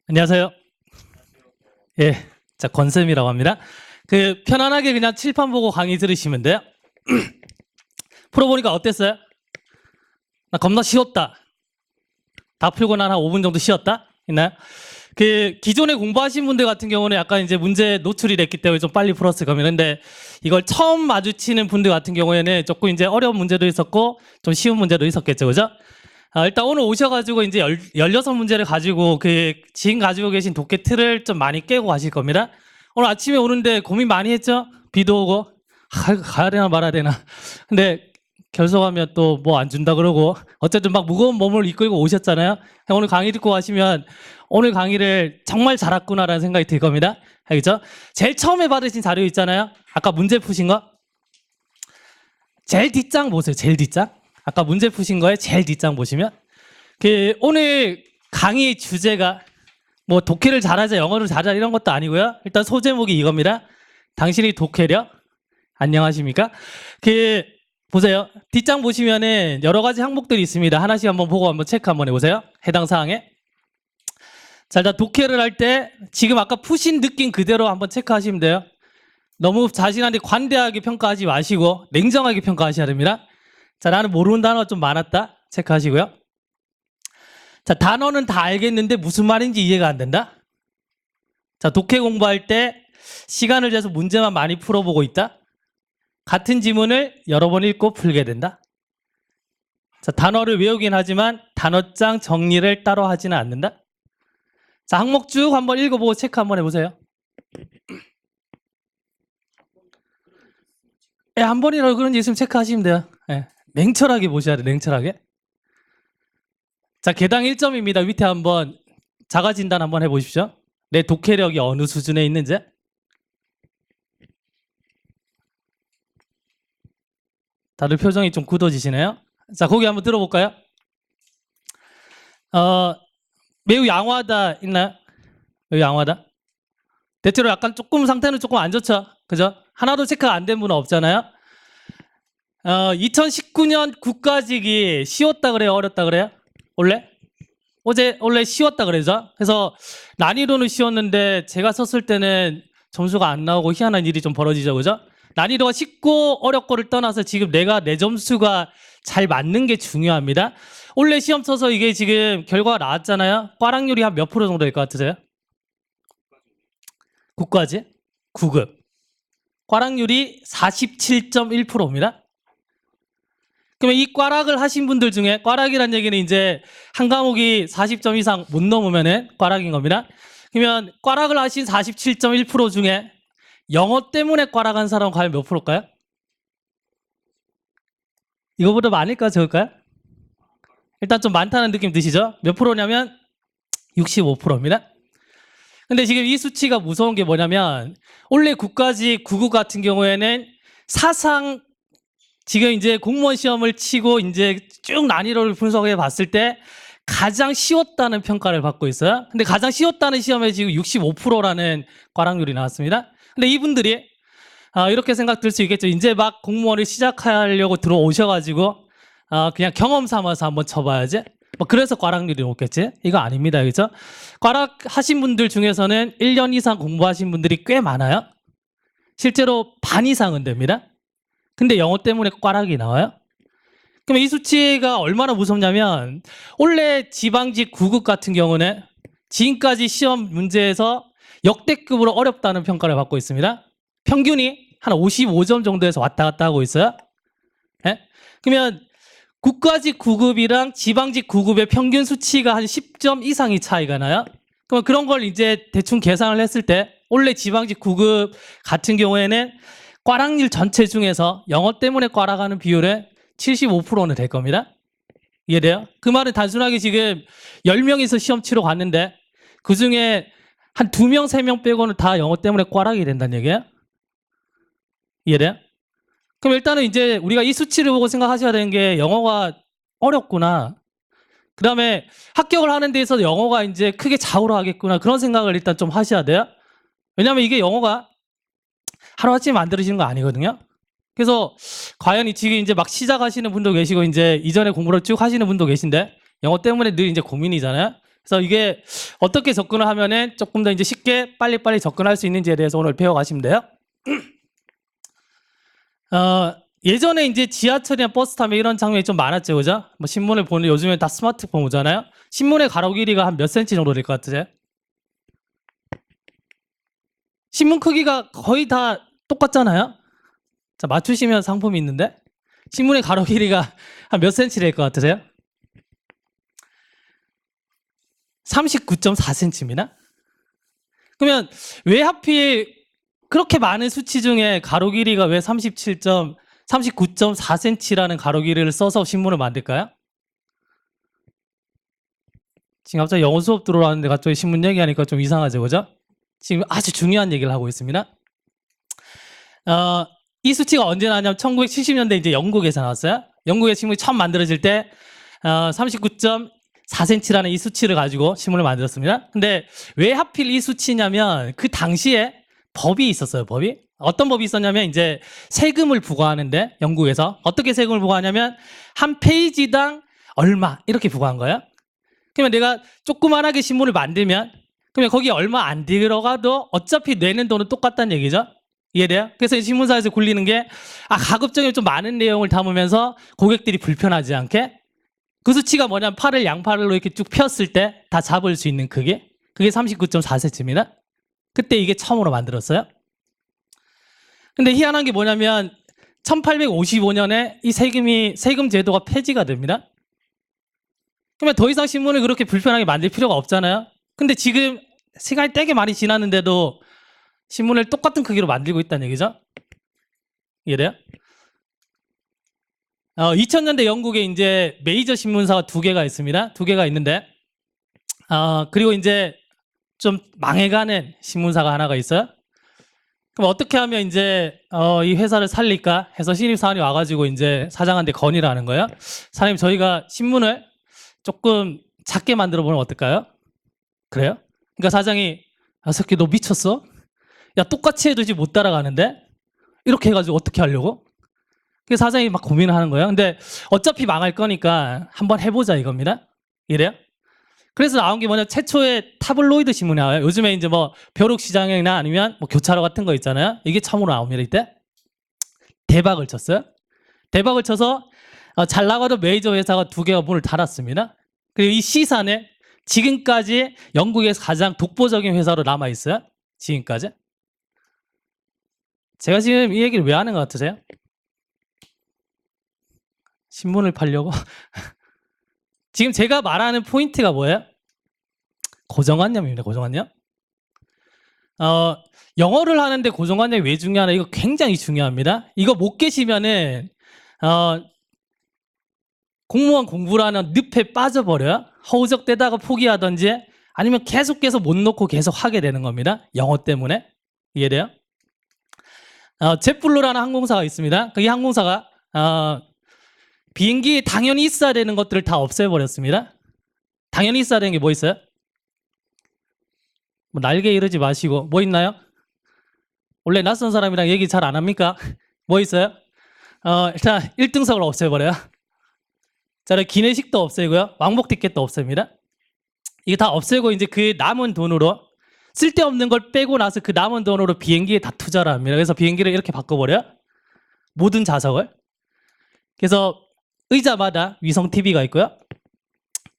안녕하세요. 예, 자 권쌤이라고 합니다. 편안하게 그냥 칠판 보고 강의 들으시면 돼요. 풀어보니까 어땠어요? 나 겁나 쉬웠다. 다 풀고 난 한 5분 정도 쉬었다? 있나요? 기존에 공부하신 분들 같은 경우는 약간 이제 문제 노출이 됐기 때문에 좀 빨리 풀었을 겁니다. 근데 이걸 처음 마주치는 분들 같은 경우에는 조금 이제 어려운 문제도 있었고 좀 쉬운 문제도 있었겠죠, 그죠? 일단 오늘 오셔가지고 이제 16문제를 가지고 지금 가지고 계신 독해 틀을 좀 많이 깨고 가실 겁니다. 오늘 아침에 오는데 고민 많이 했죠? 비도 오고 가야 되나 말아야 되나. 근데 결석하면 또 뭐 안 준다 그러고 어쨌든 막 무거운 몸을 이끌고 오셨잖아요. 오늘 강의 듣고 가시면 오늘 강의를 정말 잘했구나라는 생각이 들 겁니다. 알겠죠? 제일 처음에 받으신 자료 있잖아요. 아까 문제 푸신 거. 제일 뒷장 보세요. 제일 뒷장. 아까 문제 푸신 거에 제일 뒷장 보시면 오늘 강의 주제가 뭐 독해를 잘하자, 영어를 잘하자 이런 것도 아니고요. 일단 소제목이 이겁니다. 당신이 독해력. 안녕하십니까? 보세요. 뒷장 보시면은 여러 가지 항목들이 있습니다. 하나씩 한번 보고 한번 체크 한번 해보세요. 해당 사항에. 자, 일단 독해를 할 때 지금 아까 푸신 느낌 그대로 한번 체크하시면 돼요. 너무 자신한테 관대하게 평가하지 마시고 냉정하게 평가하셔야 됩니다. 자, 나는 모르는 단어가 좀 많았다. 체크하시고요. 자, 단어는 다 알겠는데 무슨 말인지 이해가 안 된다. 자, 독해 공부할 때 시간을 재서 문제만 많이 풀어보고 있다. 같은 지문을 여러 번 읽고 풀게 된다. 자, 단어를 외우긴 하지만 단어장 정리를 따로 하지는 않는다. 자, 항목 쭉 한번 읽어보고 체크 한번 해보세요. 한 번이라도 그런 게 있으면 체크하시면 돼요. 냉철하게 보셔야 돼요. 냉철하게. 자, 개당 1점입니다. 밑에 한번 자가진단 한번 해보십시오. 내 독해력이 어느 수준에 있는지. 다들 표정이 좀 굳어지시네요. 자, 거기 한번 들어볼까요? 매우 양호하다 있나요? 매우 양호하다. 대체로 약간 조금 상태는 조금 안 좋죠. 그죠? 하나도 체크가 안 된 분은 없잖아요. 2019년 국가직이 쉬웠다 그래요? 어렵다 그래요? 원래 쉬웠다 그러죠. 그래서 난이도는 쉬웠는데 제가 썼을 때는 점수가 안 나오고 희한한 일이 좀 벌어지죠. 그죠? 난이도가 쉽고 어렵고를 떠나서 지금 내 점수가 잘 맞는 게 중요합니다. 원래 시험 쳐서 이게 지금 결과가 나왔잖아요. 꽈락률이 한 몇 프로 정도 될 것 같으세요? 국가직 9급. 꽈락률이 47.1%입니다. 그러면 이 꽈락을 하신 분들 중에, 꽈락이란 얘기는 이제 한 과목이 40점 이상 못 넘으면은 꽈락인 겁니다. 그러면 꽈락을 하신 47.1% 중에 영어 때문에 꽈락한 사람은 과연 몇 프로일까요? 이거보다 많을까 적을까요? 일단 좀 많다는 느낌 드시죠? 몇 프로냐면 65%입니다. 근데 지금 이 수치가 무서운 게 뭐냐면 원래 국가직 9급 같은 경우에는 사상 지금 이제 공무원 시험을 치고 이제 쭉 난이도를 분석해 봤을 때 가장 쉬웠다는 평가를 받고 있어요. 근데 가장 쉬웠다는 시험에 지금 65%라는 꽈락률이 나왔습니다. 근데 이분들이 이렇게 생각 들 수 있겠죠. 이제 막 공무원을 시작하려고 들어오셔가지고 그냥 경험 삼아서 한번 쳐봐야지. 뭐 그래서 꽈락률이 높겠지? 이거 아닙니다. 그죠? 꽈락 하신 분들 중에서는 1년 이상 공부하신 분들이 꽤 많아요. 실제로 반 이상은 됩니다. 근데 영어 때문에 꽈락이 나와요? 그럼 이 수치가 얼마나 무섭냐면 원래 지방직 9급 같은 경우는 지금까지 시험 문제에서 역대급으로 어렵다는 평가를 받고 있습니다. 평균이 한 55점 정도에서 왔다 갔다 하고 있어요. 그러면 국가직 9급이랑 지방직 9급의 평균 수치가 한 10점 이상이 차이가 나요. 그럼 그런 걸 이제 대충 계산을 했을 때 원래 지방직 9급 같은 경우에는 꽈락률 전체 중에서 영어 때문에 꽈락하는 비율은 75%는 될 겁니다. 이해돼요? 그 말은 단순하게 지금 10명이서 시험 치러 갔는데 그중에 한 2명, 3명 빼고는 다 영어 때문에 꽈락이 된다는 얘기예요? 이해돼요? 그럼 일단은 이제 우리가 이 수치를 보고 생각하셔야 되는 게 영어가 어렵구나. 그 다음에 합격을 하는 데 있어서 영어가 이제 크게 좌우하겠구나. 그런 생각을 일단 좀 하셔야 돼요. 왜냐하면 이게 영어가 하루아침에 만들어지는 거 아니거든요. 그래서 과연 지금 이제 막 시작하시는 분도 계시고 이제 이전에 공부를 쭉 하시는 분도 계신데 영어 때문에 늘 이제 고민이잖아요. 그래서 이게 어떻게 접근을 하면은 조금 더 이제 쉽게 빨리빨리 접근할 수 있는지에 대해서 오늘 배워가시면 돼요. 예전에 이제 지하철이나 버스 타면 이런 장면이 좀 많았죠, 그죠? 뭐 신문을 보는 요즘에 다 스마트폰 오잖아요. 신문의 가로 길이가 한 몇 센치 정도 될 것 같으세요? 신문 크기가 거의 다 똑같잖아요. 자, 맞추시면 상품이 있는데 신문의 가로 길이가 한 몇 센치 될 것 같으세요? 39.4cm입니다. 그러면 왜 하필 그렇게 많은 수치 중에 가로 길이가 왜 39.4cm라는 가로 길이를 써서 신문을 만들까요? 지금 갑자기 영어 수업 들어왔는데 갑자기 신문 얘기하니까 좀 이상하죠, 그죠? 지금 아주 중요한 얘기를 하고 있습니다. 이 수치가 언제 나왔냐면 1970년대 이제 영국에서 나왔어요. 영국의 신문이 처음 만들어질 때 39.4cm라는 이 수치를 가지고 신문을 만들었습니다. 근데 왜 하필 이 수치냐면 그 당시에 법이 있었어요. 법이 어떤 법이 있었냐면 이제 세금을 부과하는데 영국에서 어떻게 세금을 부과하냐면 한 페이지당 얼마 이렇게 부과한 거예요. 그러면 내가 조그만하게 신문을 만들면 그러면 거기에 얼마 안 들어가도 어차피 내는 돈은 똑같다는 얘기죠. 이해돼요? 그래서 신문사에서 굴리는 게 가급적이면 좀 많은 내용을 담으면서 고객들이 불편하지 않게 그 수치가 뭐냐면 팔을 양팔로 이렇게 쭉 폈을 때 다 잡을 수 있는 크기 그게 39.4cm입니다. 그때 이게 처음으로 만들었어요. 근데 희한한 게 뭐냐면 1855년에 이 세금 제도가 폐지가 됩니다. 그러면 더 이상 신문을 그렇게 불편하게 만들 필요가 없잖아요. 근데 지금 시간이 되게 많이 지났는데도 신문을 똑같은 크기로 만들고 있다는 얘기죠. 이해돼요? 2000년대 영국에 이제 메이저 신문사가 두 개가 있습니다. 두 개가 있는데, 그리고 이제 좀 망해가는 신문사가 하나가 있어요. 그럼 어떻게 하면 이제 이 회사를 살릴까 해서 신입사원이 와가지고 이제 사장한테 건의를 하는 거예요. 사장님, 저희가 신문을 조금 작게 만들어 보면 어떨까요? 그래요? 그러니까 사장이 야, 새끼 너 미쳤어? 야, 똑같이 해도 못 따라가는데? 이렇게 해가지고 어떻게 하려고? 그래서 사장이 막 고민을 하는 거예요. 근데 어차피 망할 거니까 한번 해보자 이겁니다. 이래요? 그래서 나온 게 뭐냐, 최초의 타블로이드 신문이 나와요. 요즘에 이제 뭐 벼룩시장이나 아니면 뭐 교차로 같은 거 있잖아요. 이게 처음으로 나옵니다. 이때 대박을 쳤어요. 대박을 쳐서 잘 나가던 메이저 회사가 두 개가 문을 닫았습니다. 그리고 이 시사는 지금까지 영국에서 가장 독보적인 회사로 남아 있어요. 지금까지. 제가 지금 이 얘기를 왜 하는 것 같으세요? 신문을 팔려고? 지금 제가 말하는 포인트가 뭐예요? 고정관념입니다. 고정관념. 영어를 하는데 고정관념이 왜 중요하나? 이거 굉장히 중요합니다. 이거 못 계시면은 공무원 공부라는 늪에 빠져버려요. 허우적대다가 포기하든지 아니면 계속해서 못 놓고 계속 하게 되는 겁니다. 영어 때문에. 이해돼요? 젯블루라는 항공사가 있습니다. 이 항공사가 비행기에 당연히 있어야 되는 것들을 다 없애버렸습니다. 당연히 있어야 되는 게 뭐 있어요? 뭐 날개 이러지 마시고 뭐 있나요? 원래 낯선 사람이랑 얘기 잘 안 합니까? 뭐 있어요? 일단 1등석을 없애버려요. 자, 기내식도 없애고요. 왕복 티켓도 없앱니다. 이게 다 없애고 이제 그 남은 돈으로 쓸데없는 걸 빼고 나서 그 남은 돈으로 비행기에 다 투자를 합니다. 그래서 비행기를 이렇게 바꿔버려요. 모든 좌석을. 그래서 의자마다 위성 TV가 있고요.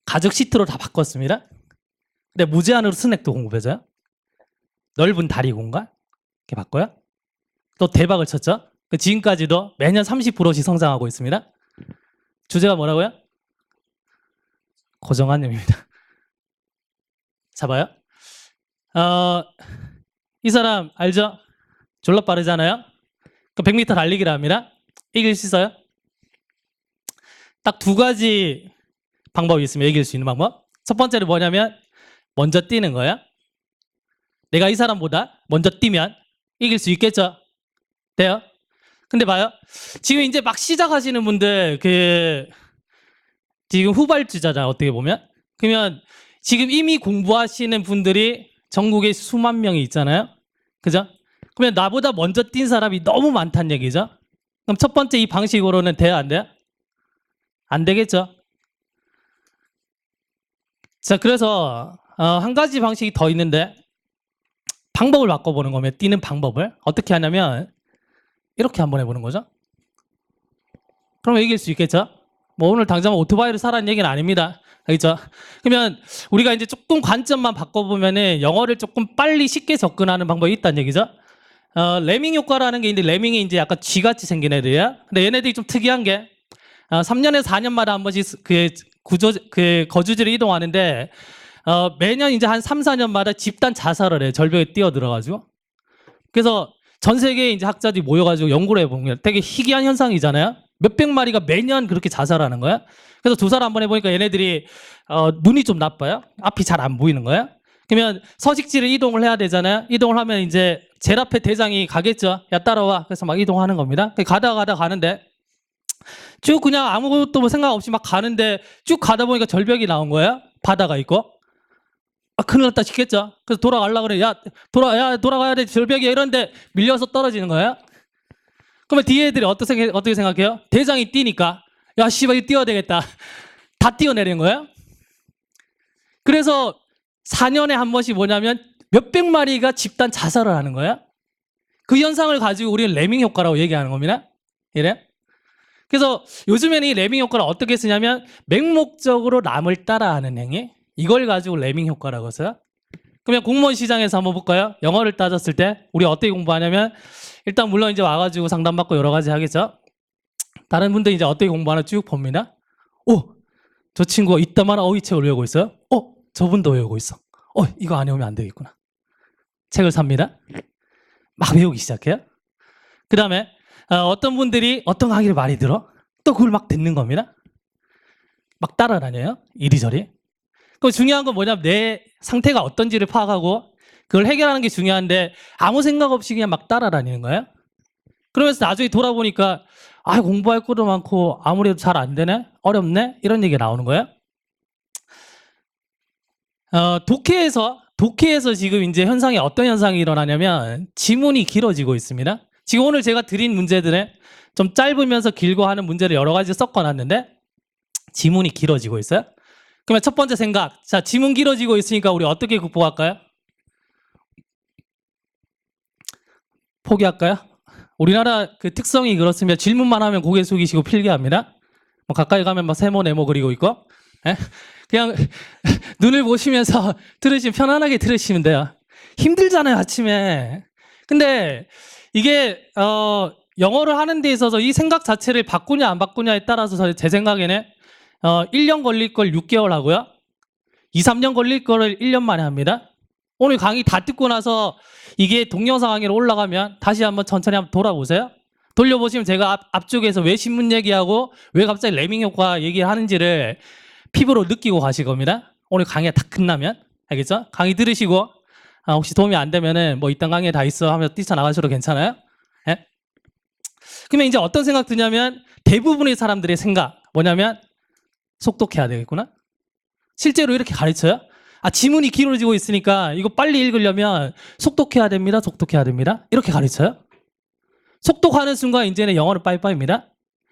가죽 시트로 다 바꿨습니다. 근데 무제한으로 스낵도 공급해줘요. 넓은 다리 공간 이렇게 바꿔요. 또 대박을 쳤죠. 지금까지도 매년 30%씩 성장하고 있습니다. 주제가 뭐라고요? 고정관념입니다. 잡아요? 이 사람 알죠? 졸라 빠르잖아요. 100m 달리기를 합니다. 이길 수 있어요? 딱 두 가지 방법이 있습니다. 이길 수 있는 방법. 첫 번째는 뭐냐면 먼저 뛰는 거예요. 내가 이 사람보다 먼저 뛰면 이길 수 있겠죠? 돼요? 근데 봐요. 지금 이제 막 시작하시는 분들 지금 후발주자잖아, 어떻게 보면. 그러면 지금 이미 공부하시는 분들이 전국에 수만 명이 있잖아요. 그죠? 그러면 나보다 먼저 뛴 사람이 너무 많다는 얘기죠. 그럼 첫 번째 이 방식으로는 돼요, 안 돼요? 안 되겠죠? 자, 그래서 한 가지 방식이 더 있는데 방법을 바꿔보는 거면 뛰는 방법을 어떻게 하냐면 이렇게 한번 해보는 거죠. 그러면 이길 수 있겠죠? 뭐 오늘 당장 오토바이를 사라는 얘기는 아닙니다. 알겠죠? 그러면 우리가 이제 조금 관점만 바꿔보면은 영어를 조금 빨리 쉽게 접근하는 방법이 있다는 얘기죠. 레밍 효과라는 게 있는데 레밍이 이제 약간 쥐같이 생긴 애들이야. 근데 얘네들이 좀 특이한 게 3년에서 4년마다 한 번씩 그 거주지를 이동하는데 매년 이제 한 3, 4년마다 집단 자살을 해. 절벽에 뛰어들어가지고. 그래서 전 세계에 이제 학자들이 모여가지고 연구를 해보면 되게 희귀한 현상이잖아요. 몇백 마리가 매년 그렇게 자살하는 거야. 그래서 조사를 한번 해보니까 얘네들이 눈이 좀 나빠요. 앞이 잘 안 보이는 거야. 그러면 서식지를 이동을 해야 되잖아요. 이동을 하면 이제 제일 앞에 대장이 가겠죠. 야 따라와. 그래서 막 이동하는 겁니다. 가다가 가는데 쭉 그냥 아무것도 뭐 생각 없이 막 가는데 쭉 가다 보니까 절벽이 나온 거예요. 바다가 있고. 큰일 났다 싶겠죠. 그래서 돌아가려고 그래. 야 돌아가야 돼. 절벽이야. 이런데 밀려서 떨어지는 거예요. 그러면 뒤에 애들이 어떻게 생각해요? 대장이 뛰니까 야 씨발 이거 뛰어야 되겠다. 다 뛰어내리는 거예요. 그래서 4년에 한 번씩 뭐냐면 몇백 마리가 집단 자살을 하는 거예요. 그 현상을 가지고 우리는 레밍 효과라고 얘기하는 겁니다. 이래? 그래서 요즘에는 이 레밍 효과를 어떻게 쓰냐면 맹목적으로 남을 따라하는 행위, 이걸 가지고 레밍 효과라고 써요. 그러면 공무원 시장에서 한번 볼까요? 영어를 따졌을 때 우리 어떻게 공부하냐면 일단 물론 이제 와가지고 상담받고 여러 가지 하겠죠. 다른 분들 이제 어떻게 공부하나 쭉 봅니다. 저 친구가 이따만한 어휘책을 외우고 있어요. 저분도 외우고 있어. 이거 안 외우면 안 되겠구나. 책을 삽니다. 막 외우기 시작해요. 그 다음에 어떤 분들이 어떤 강의를 많이 들어? 또 그걸 막 듣는 겁니다. 막 따라다녀요. 이리저리. 그럼 중요한 건 뭐냐면 내 상태가 어떤지를 파악하고 그걸 해결하는 게 중요한데 아무 생각 없이 그냥 막 따라다니는 거예요. 그러면서 나중에 돌아보니까 공부할 것도 많고 아무래도 잘 안 되네? 어렵네? 이런 얘기가 나오는 거예요. 독해에서 지금 이제 현상이 어떤 현상이 일어나냐면 지문이 길어지고 있습니다. 지금 오늘 제가 드린 문제들에 좀 짧으면서 길고 하는 문제를 여러 가지 섞어놨는데 지문이 길어지고 있어요. 그러면 첫 번째 생각, 자 지문 길어지고 있으니까 우리 어떻게 극복할까요? 포기할까요? 우리나라 그 특성이 그렇습니다. 질문만 하면 고개 숙이시고 필기합니다. 뭐 가까이 가면 막 세모 네모 그리고 있고, 그냥 눈을 보시면서 들으시면 편안하게 들으시면 돼요. 힘들잖아요 아침에. 근데 이게 영어를 하는 데 있어서 이 생각 자체를 바꾸냐 안 바꾸냐에 따라서 제 생각에는 1년 걸릴 걸 6개월 하고요. 2, 3년 걸릴 거를 1년 만에 합니다. 오늘 강의 다 듣고 나서 이게 동영상 강의로 올라가면 다시 한번 천천히 한번 돌아보세요. 돌려보시면 제가 앞쪽에서 왜 신문 얘기하고 왜 갑자기 레밍 효과 얘기하는지를 피부로 느끼고 가실 겁니다. 오늘 강의가 다 끝나면. 알겠죠? 강의 들으시고 혹시 도움이 안 되면은 뭐 이딴 강의에 다 있어 하면서 뛰쳐나가셔도 괜찮아요. 예? 그러면 이제 어떤 생각 드냐면 대부분의 사람들의 생각 뭐냐면 속독해야 되겠구나. 실제로 이렇게 가르쳐요. 지문이 길어지고 있으니까 이거 빨리 읽으려면 속독해야 됩니다. 속독해야 됩니다. 이렇게 가르쳐요. 속독하는 순간 이제는 영어는 빠이빠이입니다.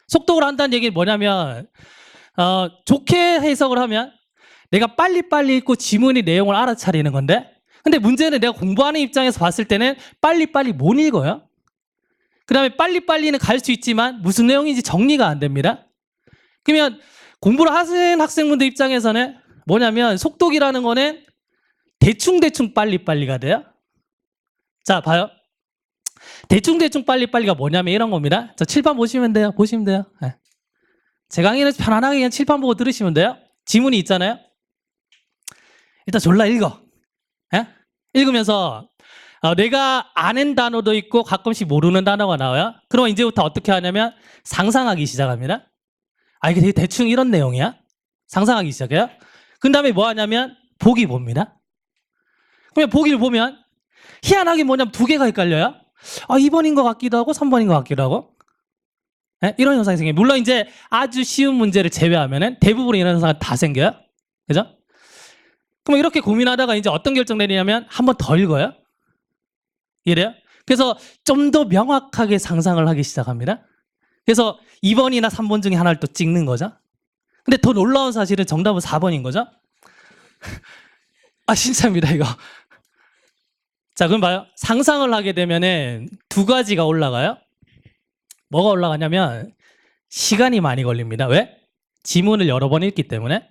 속독을 한다는 얘기는 뭐냐면 좋게 해석을 하면 내가 빨리빨리 읽고 지문의 내용을 알아차리는 건데 근데 문제는 내가 공부하는 입장에서 봤을 때는 빨리빨리 못 읽어요. 그 다음에 빨리빨리는 갈 수 있지만 무슨 내용인지 정리가 안 됩니다. 그러면 공부를 하시는 학생분들 입장에서는 뭐냐면 속독이라는 거는 대충대충 빨리빨리가 돼요. 자 봐요. 대충대충 빨리빨리가 뭐냐면 이런 겁니다. 자 칠판 보시면 돼요. 보시면 돼요. 네. 제 강의는 편안하게 그냥 칠판 보고 들으시면 돼요. 지문이 있잖아요. 일단 졸라 읽어. 네? 읽으면서 내가 아는 단어도 있고 가끔씩 모르는 단어가 나와요. 그럼 이제부터 어떻게 하냐면 상상하기 시작합니다. 이게 되게 대충 이런 내용이야. 상상하기 시작해요. 그 다음에 뭐 하냐면 보기 봅니다. 그러면 보기를 보면 희한하게 뭐냐면 두 개가 헷갈려요. 2번인 것 같기도 하고 3번인 것 같기도 하고. 네? 이런 현상이 생겨요. 물론 이제 아주 쉬운 문제를 제외하면은 대부분 이런 현상은 다 생겨요. 그죠? 그럼 이렇게 고민하다가 이제 어떤 결정 내리냐면 한 번 더 읽어요. 이래요? 그래서 좀 더 명확하게 상상을 하기 시작합니다. 그래서 2번이나 3번 중에 하나를 또 찍는 거죠. 근데 더 놀라운 사실은 정답은 4번인 거죠. 아, 진짜입니다, 이거. 자, 그럼 봐요. 상상을 하게 되면은 두 가지가 올라가요. 뭐가 올라가냐면 시간이 많이 걸립니다. 왜? 지문을 여러 번 읽기 때문에.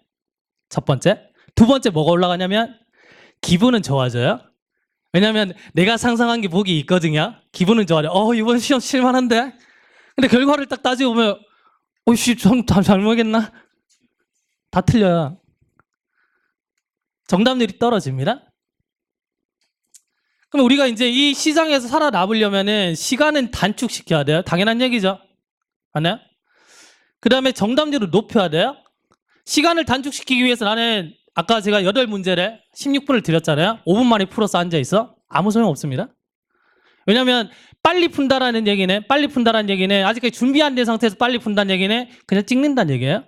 첫 번째. 두 번째 뭐가 올라가냐면 기분은 좋아져요. 왜냐면 내가 상상한 게 보기 있거든요. 기분은 좋아요. 이번 시험 칠만한데? 근데 결과를 딱 따지고 보면 씨, 잘못했나? 다 틀려요. 정답률이 떨어집니다. 그럼 우리가 이제 이 시장에서 살아남으려면은 시간은 단축시켜야 돼요. 당연한 얘기죠. 맞나요? 그 다음에 정답률을 높여야 돼요. 시간을 단축시키기 위해서 나는 아까 제가 8문제를 16분을 드렸잖아요. 5분 만에 풀어서 앉아있어? 아무 소용 없습니다. 왜냐면 빨리 푼다라는 얘기는 아직까지 준비 안 된 상태에서 빨리 푼다는 얘기는 그냥 찍는다는 얘기예요.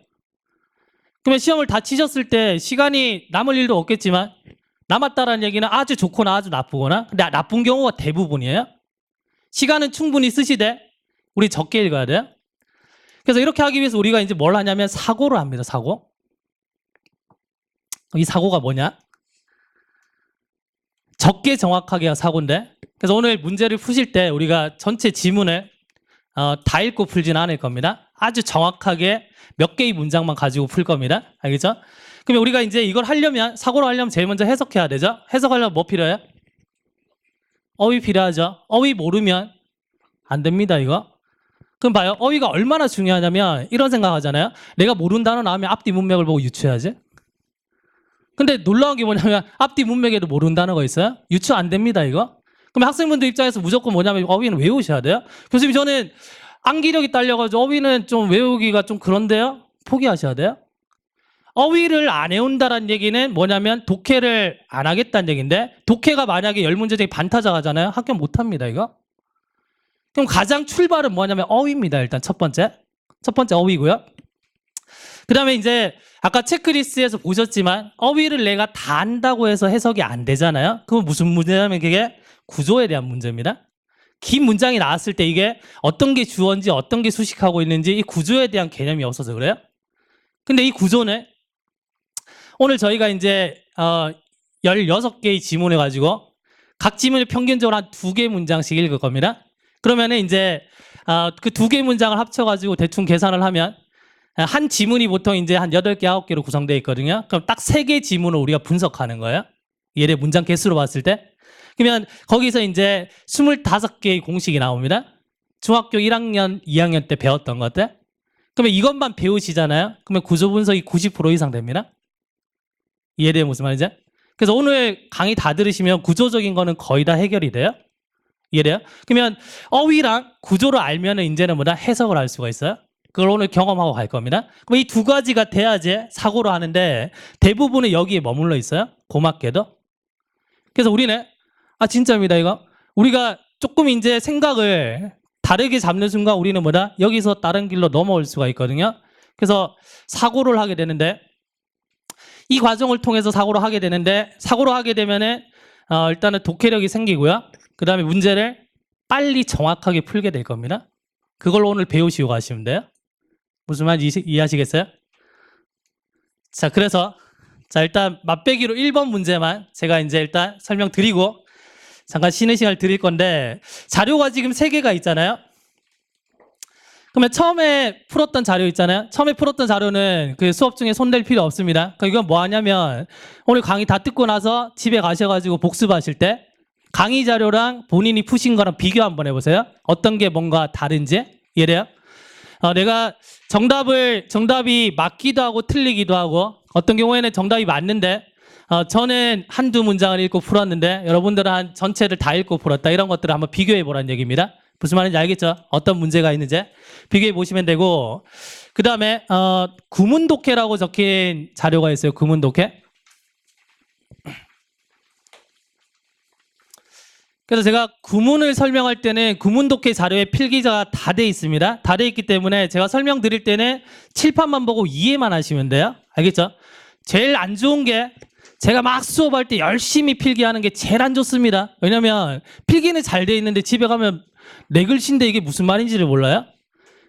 그러면 시험을 다 치셨을 때 시간이 남을 일도 없겠지만 남았다라는 얘기는 아주 좋거나 아주 나쁘거나, 근데 나쁜 경우가 대부분이에요. 시간은 충분히 쓰시되 우리 적게 읽어야 돼요. 그래서 이렇게 하기 위해서 우리가 이제 뭘 하냐면 사고를 합니다. 사고. 이 사고가 뭐냐? 적게 정확하게가 사고인데, 그래서 오늘 문제를 푸실 때 우리가 전체 지문을 다 읽고 풀진 않을 겁니다. 아주 정확하게 몇 개의 문장만 가지고 풀 겁니다. 알겠죠? 그러면 우리가 이제 이걸 하려면, 사고를 하려면 제일 먼저 해석해야 되죠? 해석하려면 뭐 필요해요? 어휘 필요하죠? 어휘 모르면 안 됩니다, 이거. 그럼 봐요. 어휘가 얼마나 중요하냐면 이런 생각 하잖아요. 내가 모르는 단어 나오면 앞뒤 문맥을 보고 유추해야지. 근데 놀라운 게 뭐냐면 앞뒤 문맥에도 모르는 단어가 있어요? 유추 안 됩니다, 이거. 그럼 학생분들 입장에서 무조건 뭐냐면 어휘는 외우셔야 돼요. 교수님, 저는 암기력이 딸려가지고 어휘는 좀 외우기가 좀 그런데요? 포기하셔야 돼요. 어휘를 안 외운다는 얘기는 뭐냐면 독해를 안 하겠다는 얘기인데, 독해가 만약에 10문제 중에 반타작 하잖아요. 합격 못합니다, 이거. 그럼 가장 출발은 뭐냐면 어휘입니다. 일단 첫 번째 어휘고요. 그 다음에 이제 아까 체크리스트에서 보셨지만 어휘를 내가 다 안다고 해서 해석이 안 되잖아요. 그건 무슨 문제냐면 그게 구조에 대한 문제입니다. 긴 문장이 나왔을 때 이게 어떤 게 주어인지 어떤 게 수식하고 있는지 이 구조에 대한 개념이 없어서 그래요. 근데 이 구조는 오늘 저희가 이제 16개의 지문을 가지고 각 지문을 평균적으로 한 2개 문장씩 읽을 겁니다. 그러면은 이제 그 2개 문장을 합쳐가지고 대충 계산을 하면 한 지문이 보통 이제 한 8개, 9개로 구성되어 있거든요. 그럼 딱 3개 지문을 우리가 분석하는 거예요. 얘를 문장 개수로 봤을 때. 그러면 거기서 이제 25개의 공식이 나옵니다. 중학교 1학년, 2학년 때 배웠던 것들. 그러면 이것만 배우시잖아요. 그러면 구조 분석이 90% 이상 됩니다. 이해돼요? 무슨 말인지? 그래서 오늘 강의 다 들으시면 구조적인 거는 거의 다 해결이 돼요. 이해돼요? 그러면 어휘랑 구조를 알면은 이제는 뭐다? 해석을 할 수가 있어요. 그걸 오늘 경험하고 갈 겁니다. 그럼 이 두 가지가 돼야지 사고를 하는데 대부분은 여기에 머물러 있어요. 고맙게도. 그래서 우리는 진짜입니다, 이거. 우리가 조금 이제 생각을 다르게 잡는 순간 우리는 뭐다? 여기서 다른 길로 넘어올 수가 있거든요. 그래서 사고를 하게 되는데, 이 과정을 통해서 사고를 하게 되는데, 사고를 하게 되면은 일단은 독해력이 생기고요. 그 다음에 문제를 빨리 정확하게 풀게 될 겁니다. 그걸 오늘 배우시고 가시면 돼요. 무슨 말인지 이해하시겠어요? 자, 그래서 일단 맛배기로 1번 문제만 제가 이제 일단 설명드리고 잠깐 쉬는 시간을 드릴 건데, 자료가 지금 3개가 있잖아요. 그러면 처음에 풀었던 자료 있잖아요. 처음에 풀었던 자료는 그 수업 중에 손댈 필요 없습니다. 그러니까 이건 뭐 하냐면 오늘 강의 다 듣고 나서 집에 가셔가지고 복습하실 때 강의 자료랑 본인이 푸신 거랑 비교 한번 해보세요. 어떤 게 뭔가 다른지. 이해돼요? 내가 정답이 맞기도 하고 틀리기도 하고, 어떤 경우에는 정답이 맞는데 저는 한두 문장을 읽고 풀었는데 여러분들은 전체를 다 읽고 풀었다. 이런 것들을 한번 비교해 보라는 얘기입니다. 무슨 말인지 알겠죠? 어떤 문제가 있는지 비교해 보시면 되고, 그 다음에 구문독해라고 적힌 자료가 있어요. 구문독해. 그래서 제가 구문을 설명할 때는 구문독해 자료에 필기가 다 돼 있습니다. 다 돼 있기 때문에 제가 설명드릴 때는 칠판만 보고 이해만 하시면 돼요. 알겠죠? 제일 안 좋은 게 제가 막 수업할 때 열심히 필기하는 게 제일 안 좋습니다. 왜냐면 필기는 잘 돼 있는데 집에 가면 내 글씨인데 이게 무슨 말인지를 몰라요.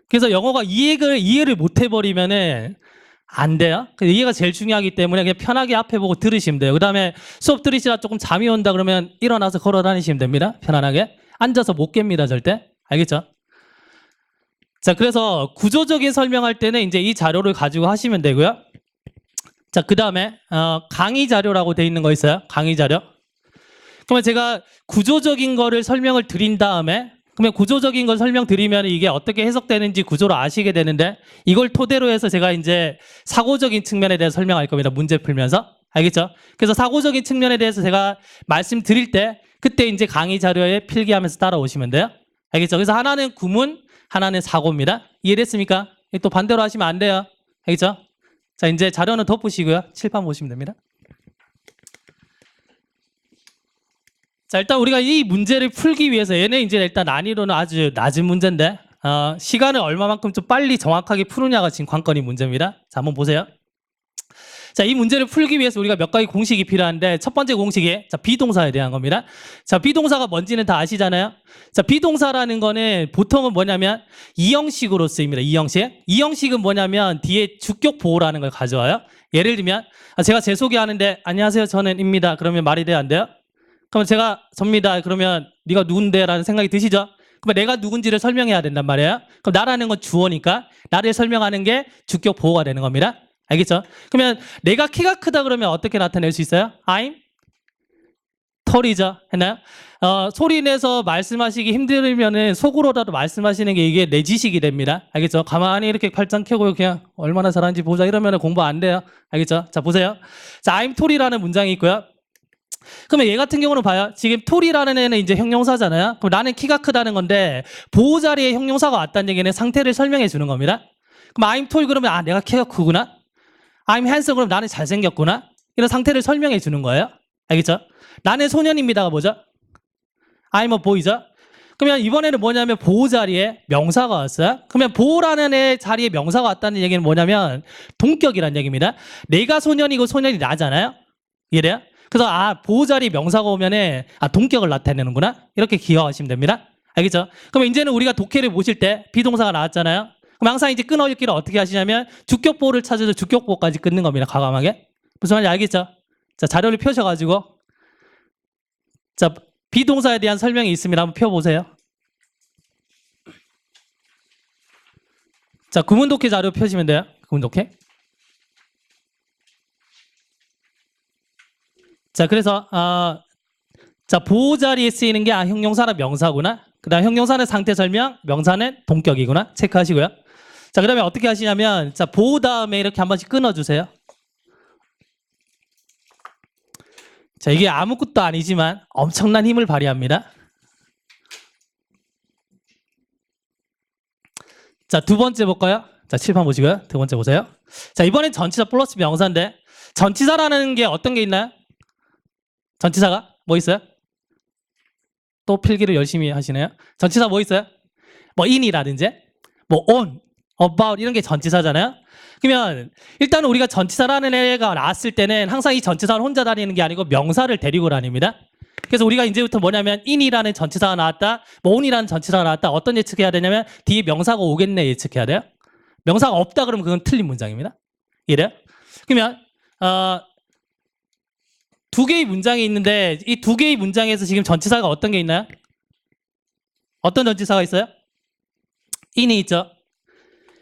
그래서 영어가 이해를 못 해버리면은 안 돼요. 이해가 제일 중요하기 때문에 그냥 편하게 앞에 보고 들으시면 돼요. 그 다음에 수업 들으시다 조금 잠이 온다 그러면 일어나서 걸어 다니시면 됩니다. 편안하게. 앉아서 못 깹니다, 절대. 알겠죠? 자, 그래서 구조적인 설명할 때는 이제 이 자료를 가지고 하시면 되고요. 자, 그 다음에 강의 자료라고 돼 있는 거 있어요. 강의 자료. 그러면 제가 구조적인 거를 설명을 드린 다음에 그러면 구조적인 걸 설명드리면 이게 어떻게 해석되는지 구조로 아시게 되는데 이걸 토대로 해서 제가 이제 사고적인 측면에 대해서 설명할 겁니다. 문제 풀면서. 알겠죠? 그래서 사고적인 측면에 대해서 제가 말씀드릴 때 그때 이제 강의 자료에 필기하면서 따라오시면 돼요. 알겠죠? 그래서 하나는 구문, 하나는 사고입니다. 이해됐습니까? 또 반대로 하시면 안 돼요. 알겠죠? 자, 이제 자료는 덮으시고요. 칠판 보시면 됩니다. 자, 일단 우리가 이 문제를 풀기 위해서 얘는 이제 일단 난이도는 아주 낮은 문제인데 시간을 얼마만큼 좀 빨리 정확하게 푸느냐가 지금 관건이 문제입니다. 자, 한번 보세요. 자, 이 문제를 풀기 위해서 우리가 몇 가지 공식이 필요한데 첫 번째 공식이 자, 비동사에 대한 겁니다. 자, 비동사가 뭔지는 다 아시잖아요. 자, 비동사라는 거는 보통은 뭐냐면 이 형식으로 쓰입니다. 이 형식. 이 형식은 뭐냐면 뒤에 주격 보호라는 걸 가져와요. 예를 들면 제가 제 소개하는데 안녕하세요, 저는 입니다. 그러면 말이 돼야 안 돼요? 그러면 제가 접니다. 그러면 네가 누군데? 라는 생각이 드시죠? 그러면 내가 누군지를 설명해야 된단 말이에요. 그럼 나라는 건 주어니까 나를 설명하는 게 주격 보호가 되는 겁니다. 알겠죠? 그러면 내가 키가 크다 그러면 어떻게 나타낼 수 있어요? I'm tall이죠. 했나요? 소리 내서 말씀하시기 힘들면은 속으로라도 말씀하시는 게 이게 내 지식이 됩니다. 알겠죠? 가만히 이렇게 팔짱 켜고 그냥 얼마나 잘하는지 보자 이러면 공부 안 돼요. 알겠죠? 자, 보세요. 자, I'm tall이라는 문장이 있고요. 그러면 얘 같은 경우는 봐요. 지금 톨이라는 애는 이제 형용사잖아요. 그럼 나는 키가 크다는 건데 보호 자리에 형용사가 왔다는 얘기는 상태를 설명해 주는 겁니다. 그럼 I'm tall 그러면 내가 키가 크구나. I'm handsome 그럼 나는 잘생겼구나. 이런 상태를 설명해 주는 거예요. 알겠죠? 나는 소년입니다가 뭐죠? I'm a boy죠. 그러면 이번에는 뭐냐면 보호 자리에 명사가 왔어요. 그러면 보호라는 애 자리에 명사가 왔다는 얘기는 뭐냐면 동격이라는 얘기입니다. 내가 소년이고 소년이 나잖아요. 이해돼요? 그래서 보호 자리 명사가 오면은 동격을 나타내는구나 이렇게 기억하시면 됩니다. 알겠죠? 그러면 이제는 우리가 독해를 보실 때 비동사가 나왔잖아요. 그럼 항상 이제 끊어읽기를 어떻게 하시냐면 주격 보호를 찾아서 주격 보호까지 끊는 겁니다. 과감하게. 무슨 말인지 알겠죠? 자, 자료를 펴셔가지고 자, 비동사에 대한 설명이 있습니다. 한번 펴보세요. 자, 구문 독해 자료 펴시면 돼요. 구문 독해. 자, 그래서 자, 보호 자리에 쓰이는 게 형용사나 명사구나. 그 다음 형용사는 상태 설명, 명사는 동격이구나. 체크하시고요. 자, 그 다음에 어떻게 하시냐면 자, 보호 다음에 이렇게 한 번씩 끊어주세요. 자, 이게 아무것도 아니지만 엄청난 힘을 발휘합니다. 자, 두 번째 볼까요? 자, 칠판 보시고요. 두 번째 보세요. 자, 이번엔 전치사 플러스 명사인데 전치사라는 게 어떤 게 있나요? 전치사가 뭐 있어요? 또 필기를 열심히 하시네요. 전치사 뭐 있어요? 뭐 in이라든지 뭐 on, about 이런 게 전치사잖아요. 그러면 일단 우리가 전치사라는 애가 나왔을 때는 항상 이 전치사는 혼자 다니는 게 아니고 명사를 데리고 다닙니다. 그래서 우리가 이제부터 뭐냐면 in이라는 전치사가 나왔다, 뭐 on이라는 전치사가 나왔다. 어떤 예측해야 되냐면 뒤에 명사가 오겠네 예측해야 돼요. 명사가 없다 그러면 그건 틀린 문장입니다. 이래요? 그러면 두 개의 문장이 있는데 이 두 개의 문장에서 지금 전치사가 어떤 게 있나요? 어떤 전치사가 있어요? in이 있죠.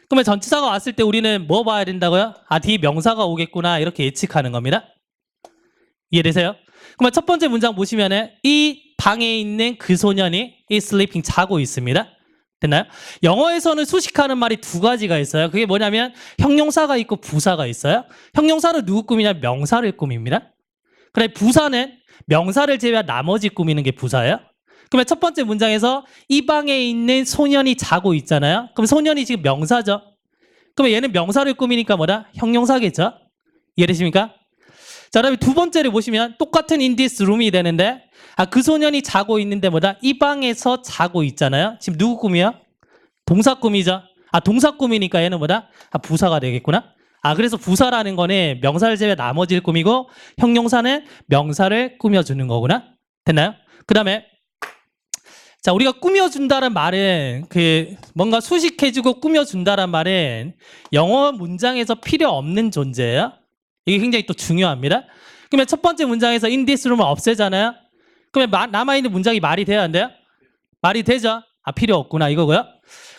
그러면 전치사가 왔을 때 우리는 뭐 봐야 된다고요? 뒤에 명사가 오겠구나 이렇게 예측하는 겁니다. 이해되세요? 그러면 첫 번째 문장 보시면은 이 방에 있는 그 소년이 is sleeping 자고 있습니다. 됐나요? 영어에서는 수식하는 말이 두 가지가 있어요. 그게 뭐냐면 형용사가 있고 부사가 있어요. 형용사는 누구 꾸미냐? 명사를 꾸밉니다. 그래 부사는 명사를 제외한 나머지 꾸미는 게 부사예요. 그러면 첫 번째 문장에서 이 방에 있는 소년이 자고 있잖아요. 그럼 소년이 지금 명사죠. 그러면 얘는 명사를 꾸미니까 뭐다? 형용사겠죠. 이해되십니까? 자, 그다음에 두 번째를 보시면 똑같은 in this room이 되는데 그 소년이 자고 있는데 뭐다? 이 방에서 자고 있잖아요. 지금 누구 꿈이요? 동사 꿈이죠. 동사 꿈이니까 얘는 뭐다? 부사가 되겠구나. 그래서 부사라는 거는 명사를 제외 나머지를 꾸미고 형용사는 명사를 꾸며주는 거구나. 됐나요? 그 다음에 자, 우리가 꾸며준다는 말은 뭔가 수식해주고 꾸며준다는 말은 영어 문장에서 필요 없는 존재예요. 이게 굉장히 또 중요합니다. 그러면 첫 번째 문장에서 in this room을 없애잖아요. 그러면 남아있는 문장이 말이 돼야 안 돼요? 말이 되죠? 아, 필요 없구나 이거고요.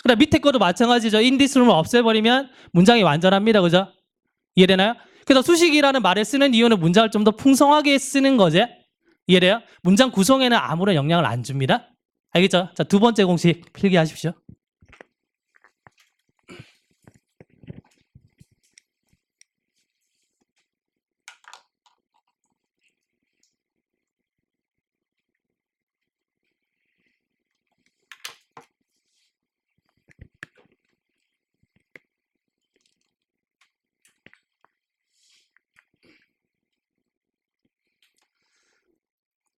그다음 밑에 것도 마찬가지죠. in this room을 없애버리면 문장이 완전합니다. 그죠? 이해되나요? 그래서 수식이라는 말을 쓰는 이유는 문장을 좀 더 풍성하게 쓰는 거지. 이해돼요? 문장 구성에는 아무런 영향을 안 줍니다. 알겠죠? 자, 두 번째 공식 필기하십시오.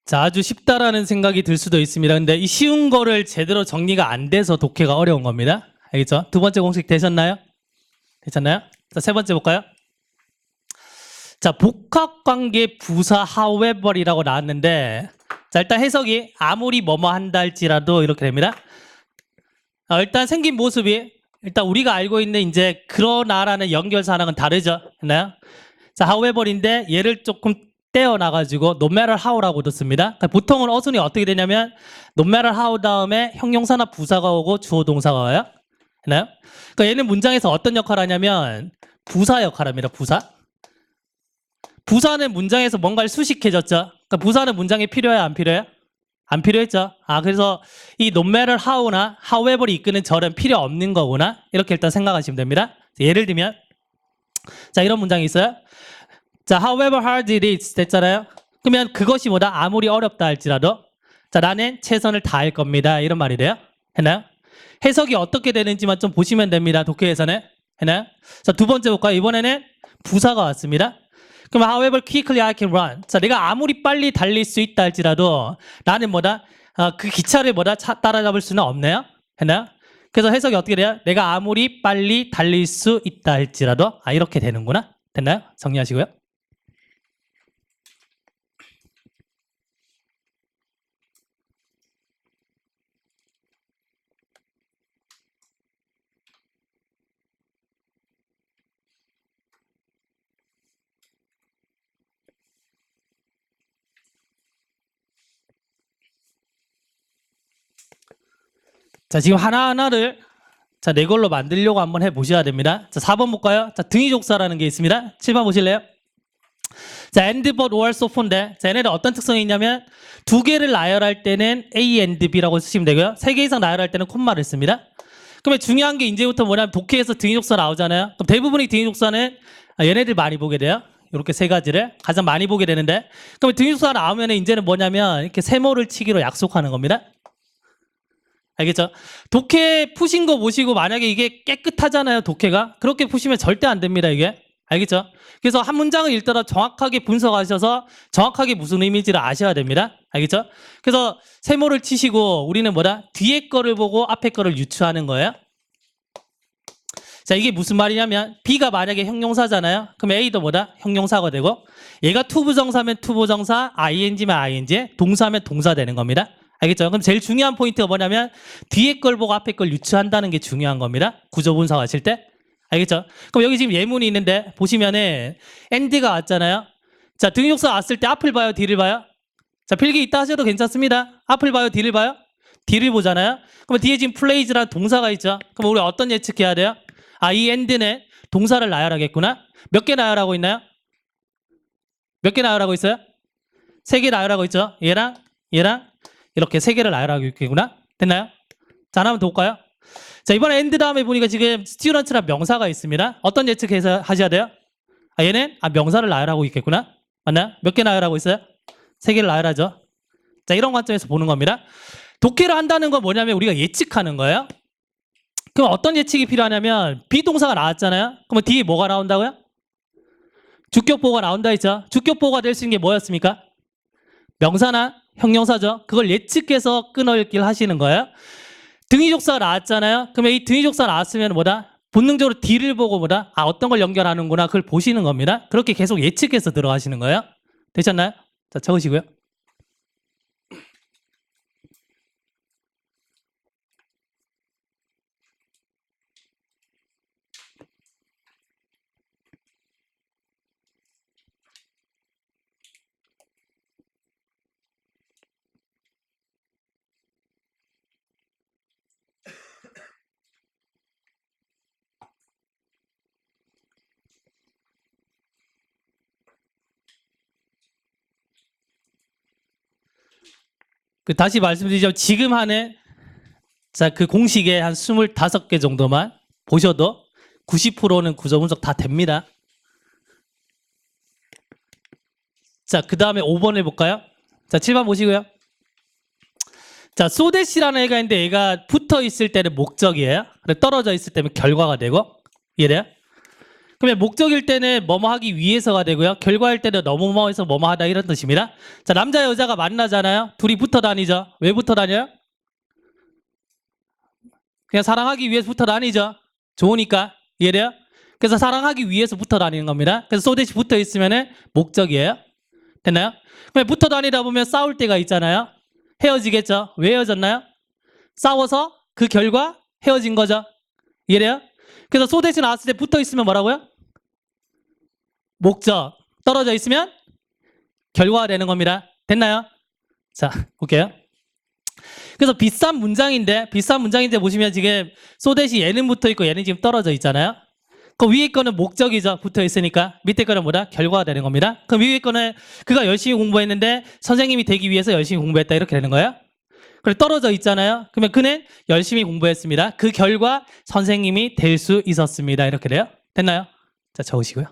자, 아주 쉽다라는 생각이 들 수도 있습니다. 근데 이 쉬운 거를 제대로 정리가 안 돼서 독해가 어려운 겁니다. 알겠죠? 두 번째 공식 되셨나요? 되셨나요? 자, 세 번째 볼까요? 자, 복합관계 부사 however이라고 나왔는데, 자, 일단 해석이 아무리 뭐뭐 한다 할지라도 이렇게 됩니다. 일단 생긴 모습이 일단 우리가 알고 있는 이제 그러나라는 연결사랑은 다르죠. 했나요? 자, however인데 얘를 조금 떼어놔가지고 no matter how라고 듣습니다. 그러니까 보통은 어순이 어떻게 되냐면 no matter how 다음에 형용사나 부사가 오고 주어 동사가 와요. 했나요? 그러니까 얘는 문장에서 어떤 역할을 하냐면 부사 역할을 합니다. 부사. 부사는 문장에서 뭔가를 수식해줬죠. 그러니까 부사는 문장에 필요해요? 안 필요해요? 안 필요했죠. 아, 그래서 이 no matter how나 however이 이끄는 절은 필요 없는 거구나. 이렇게 일단 생각하시면 됩니다. 예를 들면 자, 이런 문장이 있어요. 자, however hard it is 됐잖아요. 그러면 그것이 뭐다? 아무리 어렵다 할지라도 자, 나는 최선을 다할 겁니다. 이런 말이 돼요. 했나요? 해석이 어떻게 되는지만 좀 보시면 됩니다. 독해에서는. 했나요? 자, 두 번째 볼까요? 이번에는 부사가 왔습니다. 그럼 however quickly I can run. 자, 내가 아무리 빨리 달릴 수 있다 할지라도 나는 뭐다? 그 기차를 뭐다? 따라잡을 수는 없네요. 했나요? 그래서 해석이 어떻게 돼요? 내가 아무리 빨리 달릴 수 있다 할지라도 이렇게 되는구나. 됐나요? 정리하시고요. 자, 지금 하나하나를 자, 네 걸로 만들려고 한번 해보셔야 됩니다. 자, 4번 볼까요? 자, 등위족사라는 게 있습니다. 7번 보실래요? 자, and, but, or, so, for인데 자, 얘네들 어떤 특성이 있냐면 두 개를 나열할 때는 A and B라고 쓰시면 되고요. 세 개 이상 나열할 때는 콤마를 씁니다. 그러면 중요한 게 이제부터 뭐냐면 독해에서 등위족사 나오잖아요. 그럼 대부분의 등위족사는 얘네들 많이 보게 돼요. 이렇게 세 가지를 가장 많이 보게 되는데 그러면 등위족사 나오면 이제는 뭐냐면 이렇게 세모를 치기로 약속하는 겁니다. 알겠죠? 독해 푸신 거 보시고 만약에 이게 깨끗하잖아요, 독해가. 그렇게 푸시면 절대 안 됩니다, 이게. 알겠죠? 그래서 한 문장을 읽더라도 정확하게 분석하셔서 정확하게 무슨 의미인지를 아셔야 됩니다. 알겠죠? 그래서 세모를 치시고 우리는 뭐다? 뒤에 거를 보고 앞에 거를 유추하는 거예요. 자, 이게 무슨 말이냐면 B가 만약에 형용사잖아요. 그럼 A도 뭐다? 형용사가 되고 얘가 투부정사면 투부정사, ing면 ing, 동사면 동사 되는 겁니다. 알겠죠? 그럼 제일 중요한 포인트가 뭐냐면 뒤에 걸 보고 앞에 걸 유추한다는 게 중요한 겁니다. 구조 분석하실 때. 알겠죠? 그럼 여기 지금 예문이 있는데 보시면은 and가 왔잖아요. 자, 등용사 왔을 때 앞을 봐요, 뒤를 봐요? 자, 필기 있다 하셔도 괜찮습니다. 앞을 봐요, 뒤를 봐요? 뒤를 보잖아요. 그럼 뒤에 지금 플레이즈라는 동사가 있죠. 그럼 우리 어떤 예측해야 돼요? 이 and는 동사를 나열하겠구나. 몇 개 나열하고 있나요? 몇 개 나열하고 있어요? 3개 나열하고 있죠. 얘랑 이렇게 3개를 나열하고 있겠구나. 됐나요? 자, 하나만 더 볼까요? 자, 이번에 and 다음에 보니까 지금 student란 명사가 있습니다. 어떤 예측해서 하셔야 돼요? 얘는 명사를 나열하고 있겠구나. 맞나요? 몇 개 나열하고 있어요? 3개를 나열하죠. 자, 이런 관점에서 보는 겁니다. 독해를 한다는 건 뭐냐면 우리가 예측하는 거예요. 그럼 어떤 예측이 필요하냐면 비동사가 나왔잖아요. 그러면 뒤에 뭐가 나온다고요? 주격보가 나온다 했죠. 주격보가 될 수 있는 게 뭐였습니까? 명사나 형용사죠. 그걸 예측해서 끊어읽기를 하시는 거예요. 등위족사가 나왔잖아요. 그러면 이 등위족사 나왔으면 뭐다? 본능적으로 D를 보고 뭐다? 어떤 걸 연결하는구나. 그걸 보시는 겁니다. 그렇게 계속 예측해서 들어가시는 거예요. 되셨나요? 자, 적으시고요. 다시 말씀드리자면 지금 한해 자, 그 공식에 한 25개 정도만 보셔도 90%는 구조 분석 다 됩니다. 자, 그 다음에 5번 해볼까요? 자, 7번 보시고요. 자, 소댓이라는 애가 있는데 얘가 붙어 있을 때는 목적이에요. 떨어져 있을 때는 결과가 되고, 이해돼요? 그러면 목적일 때는 뭐뭐 하기 위해서가 되고요. 결과일 때는 너무뭐해서 뭐뭐 하다 이런 뜻입니다. 자, 남자 여자가 만나잖아요. 둘이 붙어 다니죠. 왜 붙어 다녀요? 그냥 사랑하기 위해서 붙어 다니죠. 좋으니까. 이해돼요? 그래서 사랑하기 위해서 붙어 다니는 겁니다. 그래서 소댓이 붙어 있으면은 목적이에요. 됐나요? 그럼 붙어 다니다 보면 싸울 때가 있잖아요. 헤어지겠죠. 왜 헤어졌나요? 싸워서 그 결과 헤어진 거죠. 이해돼요? 그래서 소댓이 나왔을 때 붙어 있으면 뭐라고요? 목적. 떨어져 있으면 결과가 되는 겁니다. 됐나요? 자, 볼게요. 그래서 비싼 문장인데 보시면 지금 소댓이 얘는 붙어 있고 얘는 지금 떨어져 있잖아요. 그 위에 거는 목적이죠. 붙어 있으니까. 밑에 거는 뭐다? 결과가 되는 겁니다. 그럼 위에 거는 그가 열심히 공부했는데 선생님이 되기 위해서 열심히 공부했다 이렇게 되는 거예요. 그리고 떨어져 있잖아요. 그러면 그는 열심히 공부했습니다. 그 결과 선생님이 될 수 있었습니다. 이렇게 돼요. 됐나요? 자, 적으시고요.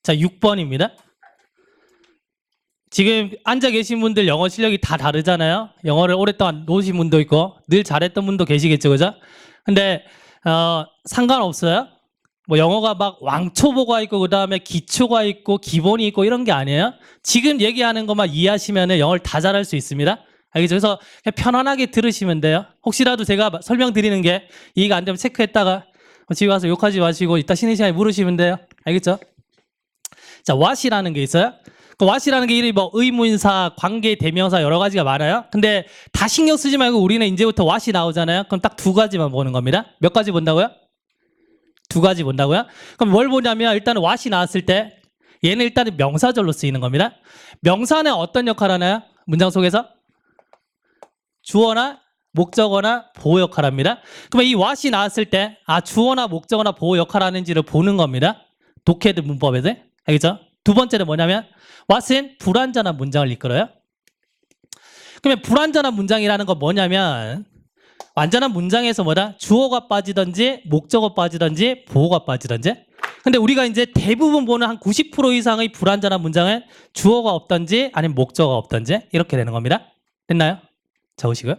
자, 6번입니다. 지금 앉아 계신 분들 영어 실력이 다 다르잖아요. 영어를 오랫동안 놓으신 분도 있고 늘 잘했던 분도 계시겠죠, 그죠? 근데 상관없어요. 뭐 영어가 막 왕초보가 있고 그 다음에 기초가 있고 기본이 있고 이런 게 아니에요. 지금 얘기하는 것만 이해하시면 영어를 다 잘할 수 있습니다. 알겠죠? 그래서 그냥 편안하게 들으시면 돼요. 혹시라도 제가 설명드리는 게 이해가 안 되면 체크했다가 집에 와서 욕하지 마시고 이따 쉬는 시간에 물으시면 돼요. 알겠죠? 자, what이라는 게 있어요. 그 what이라는 게 이름이 뭐 의문사, 관계, 대명사 여러 가지가 많아요. 근데 다 신경 쓰지 말고 우리는 이제부터 what이 나오잖아요. 그럼 딱 두 가지만 보는 겁니다. 몇 가지 본다고요? 두 가지 본다고요? 그럼 뭘 보냐면 일단은 what이 나왔을 때 얘는 일단은 명사절로 쓰이는 겁니다. 명사는 어떤 역할을 하나요? 문장 속에서? 주어나 목적어나 보호 역할을 합니다. 그러면 이 what이 나왔을 때 주어나 목적어나 보호 역할을 하는지를 보는 겁니다. 독해드 문법에서. 알겠죠? 두 번째는 뭐냐면 what은 불완전한 문장을 이끌어요. 그러면 불완전한 문장이라는 건 뭐냐면 완전한 문장에서 뭐다? 주어가 빠지든지 목적어 빠지든지 보호가 빠지든지. 근데 우리가 이제 대부분 보는 한 90% 이상의 불완전한 문장은 주어가 없든지 아니면 목적어가 없든지 이렇게 되는 겁니다. 됐나요? 적으시고요.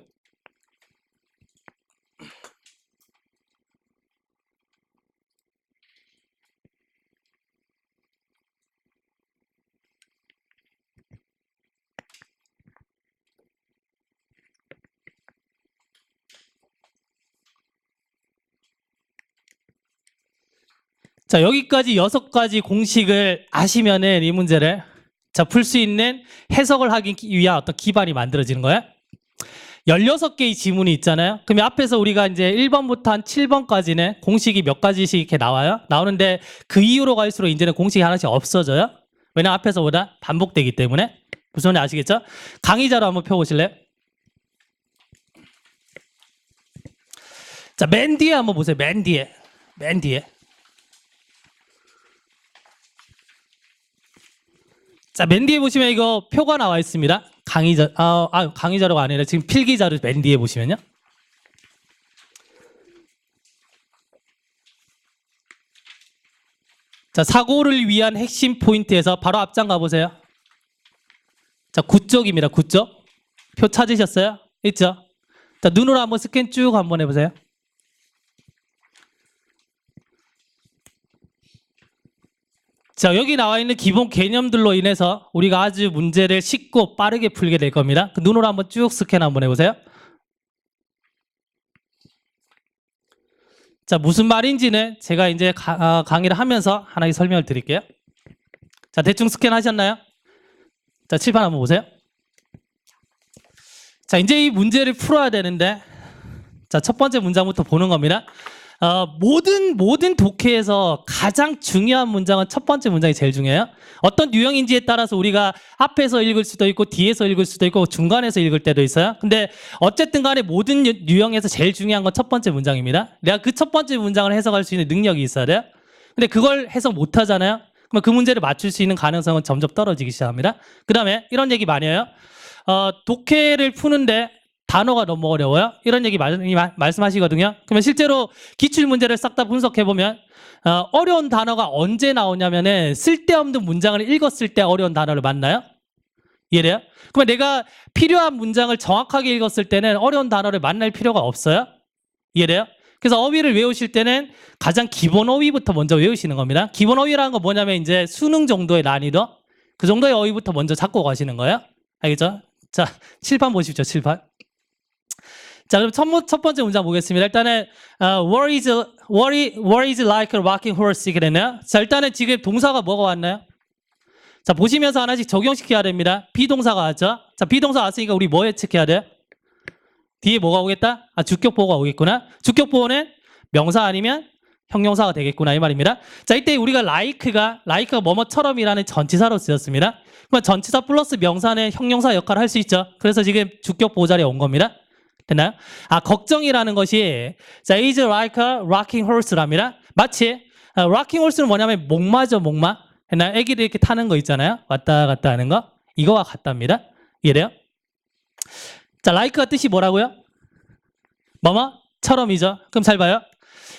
자, 여기까지 6가지 공식을 아시면은 이 문제를 풀 수 있는 해석을 하기 위한 어떤 기반이 만들어지는 거예요. 16개의 지문이 있잖아요. 그러면 앞에서 우리가 이제 1번부터 한 7번까지는 공식이 몇 가지씩 이렇게 나와요. 나오는데 그 이후로 갈수록 이제는 공식이 하나씩 없어져요. 왜냐면 앞에서보다 반복되기 때문에. 무슨 말인지 아시겠죠? 강의자로 한번 펴보실래요? 자, 맨 뒤에 한번 보세요. 맨 뒤에. 자, 맨 뒤에 보시면 이거 표가 나와 있습니다. 강의자료가 아니라 지금 필기자료 맨 뒤에 보시면요. 자, 사고를 위한 핵심 포인트에서 바로 앞장 가보세요. 자, 9쪽입니다. 9쪽. 표 찾으셨어요? 있죠? 자, 눈으로 한번 스캔 쭉 한번 해보세요. 자, 여기 나와 있는 기본 개념들로 인해서 우리가 아주 문제를 쉽고 빠르게 풀게 될 겁니다. 그 눈으로 한번 쭉 스캔 한번 해보세요. 자, 무슨 말인지는 제가 이제 강의를 하면서 하나씩 설명을 드릴게요. 자, 대충 스캔 하셨나요? 자, 칠판 한번 보세요. 자, 이제 이 문제를 풀어야 되는데, 자, 첫 번째 문장부터 보는 겁니다. 모든 독해에서 가장 중요한 문장은 첫 번째 문장이 제일 중요해요. 어떤 유형인지에 따라서 우리가 앞에서 읽을 수도 있고 뒤에서 읽을 수도 있고 중간에서 읽을 때도 있어요. 근데 어쨌든 간에 모든 유형에서 제일 중요한 건 첫 번째 문장입니다. 내가 그 첫 번째 문장을 해석할 수 있는 능력이 있어야 돼요. 근데 그걸 해석 못 하잖아요. 그럼 그 문제를 맞출 수 있는 가능성은 점점 떨어지기 시작합니다. 그 다음에 이런 얘기 많이 해요. 독해를 푸는데 단어가 너무 어려워요. 이런 얘기 많이 말씀하시거든요. 그러면 실제로 기출 문제를 싹 다 분석해 보면 어려운 단어가 언제 나오냐면은 쓸데없는 문장을 읽었을 때 어려운 단어를 만나요. 이해돼요? 그러면 내가 필요한 문장을 정확하게 읽었을 때는 어려운 단어를 만날 필요가 없어요. 이해돼요? 그래서 어휘를 외우실 때는 가장 기본 어휘부터 먼저 외우시는 겁니다. 기본 어휘라는 건 뭐냐면 이제 수능 정도의 난이도, 그 정도의 어휘부터 먼저 잡고 가시는 거예요. 알겠죠? 자, 칠판 보십시오. 칠판. 자, 그럼 첫 번째 문장 보겠습니다. 일단은 what is like a rocking horse 그랬나요? 자, 일단은 지금 동사가 뭐가 왔나요? 자, 보시면서 하나씩 적용시켜야 됩니다. 비동사가 왔죠? 자, 비동사 왔으니까 우리 뭐 예측해야 돼요? 뒤에 뭐가 오겠다? 주격보호가 오겠구나. 주격보호는 명사 아니면 형용사가 되겠구나 이 말입니다. 자, 이때 우리가 like가 뭐뭐처럼이라는 전치사로 쓰였습니다. 그러면 전치사 플러스 명사는 형용사 역할을 할 수 있죠. 그래서 지금 주격보호 자리에 온 겁니다. 됐나요? 걱정이라는 것이 자, is like a rocking horse랍니다. 마치 rocking horse는 뭐냐면 목마죠, 목마. 됐나요? 애기들 이렇게 타는 거 있잖아요. 왔다 갔다 하는 거. 이거와 같답니다. 이해돼요? 자, like가 뜻이 뭐라고요? 뭐뭐처럼이죠. 그럼 잘 봐요.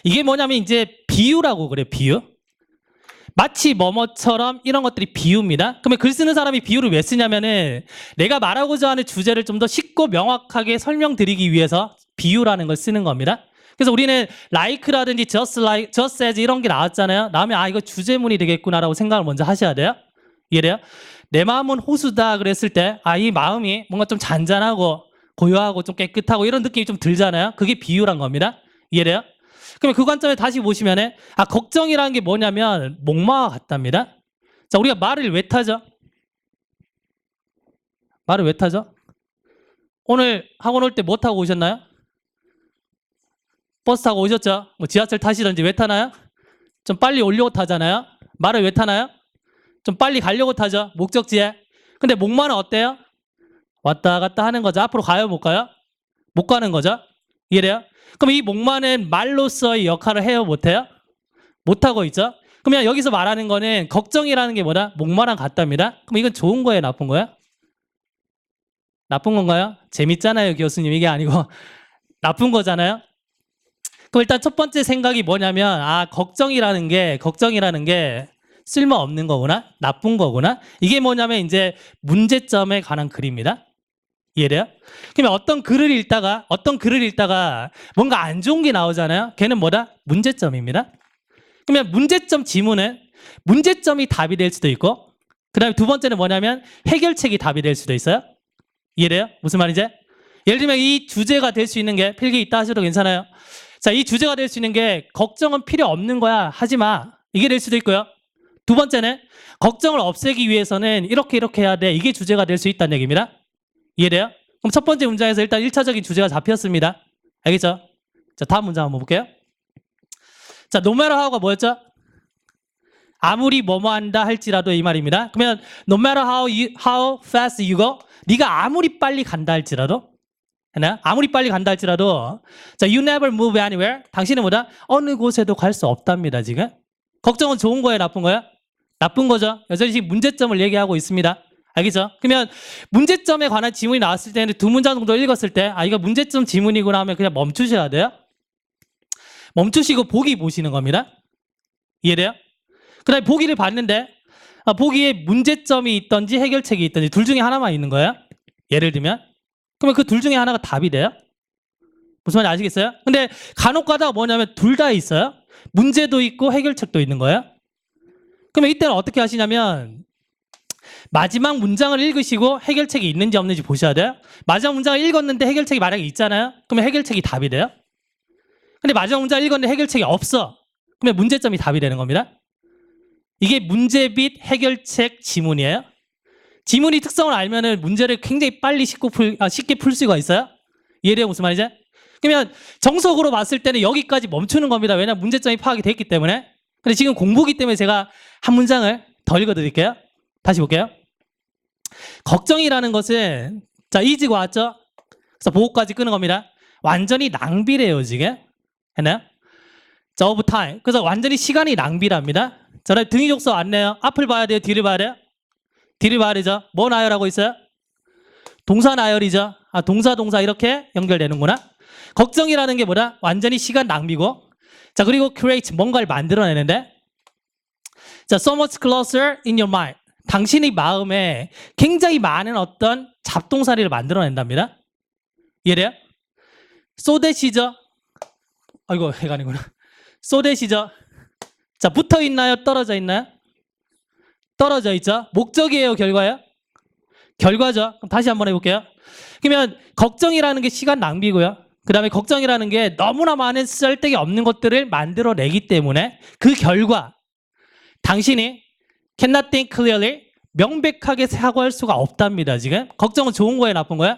이게 뭐냐면 이제 비유라고 그래요. 비유. 마치 뭐뭐처럼 이런 것들이 비유입니다. 그러면 글 쓰는 사람이 비유를 왜 쓰냐면은 내가 말하고자 하는 주제를 좀 더 쉽고 명확하게 설명드리기 위해서 비유라는 걸 쓰는 겁니다. 그래서 우리는 like라든지 just like, just as 이런 게 나왔잖아요. 나오면 이거 주제문이 되겠구나라고 생각을 먼저 하셔야 돼요. 이해돼요? 내 마음은 호수다 그랬을 때 이 마음이 뭔가 좀 잔잔하고 고요하고 좀 깨끗하고 이런 느낌이 좀 들잖아요. 그게 비유란 겁니다. 이해돼요? 그러면 그 관점에 다시 보시면은 걱정이라는 게 뭐냐면 목마와 같답니다. 자, 우리가 말을 왜 타죠? 말을 왜 타죠? 오늘 학원 올 때 뭐 타고 오셨나요? 버스 타고 오셨죠? 뭐 지하철 타시던지 왜 타나요? 좀 빨리 오려고 타잖아요. 말을 왜 타나요? 좀 빨리 가려고 타죠. 목적지에. 근데 목마는 어때요? 왔다 갔다 하는 거죠. 앞으로 가요, 못 가요? 못 가는 거죠. 이해돼요? 그럼 이 목마는 말로서의 역할을 해요, 못해요? 못하고 있죠. 그러면 여기서 말하는 거는 걱정이라는 게 뭐다? 목마랑 같답니다. 그럼 이건 좋은 거예요, 나쁜 거예요? 나쁜 건가요? 재밌잖아요, 교수님. 이게 아니고 나쁜 거잖아요. 그럼 일단 첫 번째 생각이 뭐냐면 걱정이라는 게 쓸모없는 거구나, 나쁜 거구나. 이게 뭐냐면 이제 문제점에 관한 글입니다. 이해돼요? 그러면 어떤 글을 읽다가 뭔가 안 좋은 게 나오잖아요. 걔는 뭐다? 문제점입니다. 그러면 문제점 지문은 문제점이 답이 될 수도 있고, 그 다음에 두 번째는 뭐냐면 해결책이 답이 될 수도 있어요. 이해돼요? 무슨 말인지? 예를 들면 이 주제가 될 수 있는 게 필기 있다 하셔도 괜찮아요. 자, 이 주제가 될 수 있는 게 걱정은 필요 없는 거야, 하지 마. 이게 될 수도 있고요. 두 번째는 걱정을 없애기 위해서는 이렇게 해야 돼. 이게 주제가 될 수 있다는 얘기입니다. 이해돼요? 그럼 첫 번째 문장에서 일단 1차적인 주제가 잡혔습니다. 알겠죠? 자, 다음 문장 한번 볼게요. 자, no matter how가 뭐였죠? 아무리 뭐뭐 한다 할지라도 이 말입니다. 그러면 no matter how fast you go, 네가 아무리 빨리 간다 할지라도, 아무리 빨리 간다 할지라도, 자, you never move anywhere. 당신은 뭐다? 어느 곳에도 갈 수 없답니다, 지금. 걱정은 좋은 거예요, 나쁜 거예요? 나쁜 거죠. 여전히 지금 문제점을 얘기하고 있습니다. 알겠죠? 그러면 문제점에 관한 지문이 나왔을 때는 두 문장 정도 읽었을 때 이거 문제점 지문이구나 하면 그냥 멈추셔야 돼요. 멈추시고 보기 보시는 겁니다. 이해돼요? 그 다음에 보기를 봤는데 보기에 문제점이 있던지 해결책이 있던지 둘 중에 하나만 있는 거예요. 예를 들면 그러면 그 둘 중에 하나가 답이 돼요. 무슨 말인지 아시겠어요? 근데 간혹 가다가 뭐냐면 둘 다 있어요. 문제도 있고 해결책도 있는 거예요. 그러면 이때는 어떻게 하시냐면 마지막 문장을 읽으시고 해결책이 있는지 없는지 보셔야 돼요. 마지막 문장을 읽었는데 해결책이 만약에 있잖아요. 그러면 해결책이 답이 돼요. 근데 마지막 문장을 읽었는데 해결책이 없어. 그러면 문제점이 답이 되는 겁니다. 이게 문제 및 해결책 지문이에요. 지문이 특성을 알면은 문제를 굉장히 빨리 쉽게 풀 수가 있어요. 이해돼요? 무슨 말이지? 그러면 정석으로 봤을 때는 여기까지 멈추는 겁니다. 왜냐하면 문제점이 파악이 됐기 때문에. 근데 지금 공부기 때문에 제가 한 문장을 더 읽어드릴게요. 다시 볼게요. 걱정이라는 것은 자 이지가 왔죠? 그래서 보고까지 끄는 겁니다. 완전히 낭비래요 지금. 했나요? 자 of time. 그래서 완전히 시간이 낭비랍니다. 자 등위 족소 안 내요. 앞을 봐야 돼요? 뒤를 봐야 돼요? 뒤를 봐야 되죠. 뭐 나열하고 있어요? 동사 나열이죠. 아 동사 이렇게 연결되는구나. 걱정이라는 게 뭐다? 완전히 시간 낭비고. 자 그리고 create 뭔가를 만들어내는데 자 so much closer in your mind. 당신의 마음에 굉장히 많은 어떤 잡동사리를 만들어낸답니다. 이해돼요? so that이죠. 아이고 해가 아니구나. so that이죠. 자 붙어 있나요? 떨어져 있나요? 떨어져 있죠. 목적이에요? 결과예요? 결과죠. 그럼 다시 한번 해볼게요. 그러면 걱정이라는 게 시간 낭비고요. 그 다음에 걱정이라는 게 너무나 많은 쓸데기 없는 것들을 만들어내기 때문에 그 결과 당신이 cannot think clearly 명백하게 사고할 수가 없답니다. 지금 걱정은 좋은 거예요? 나쁜 거예요?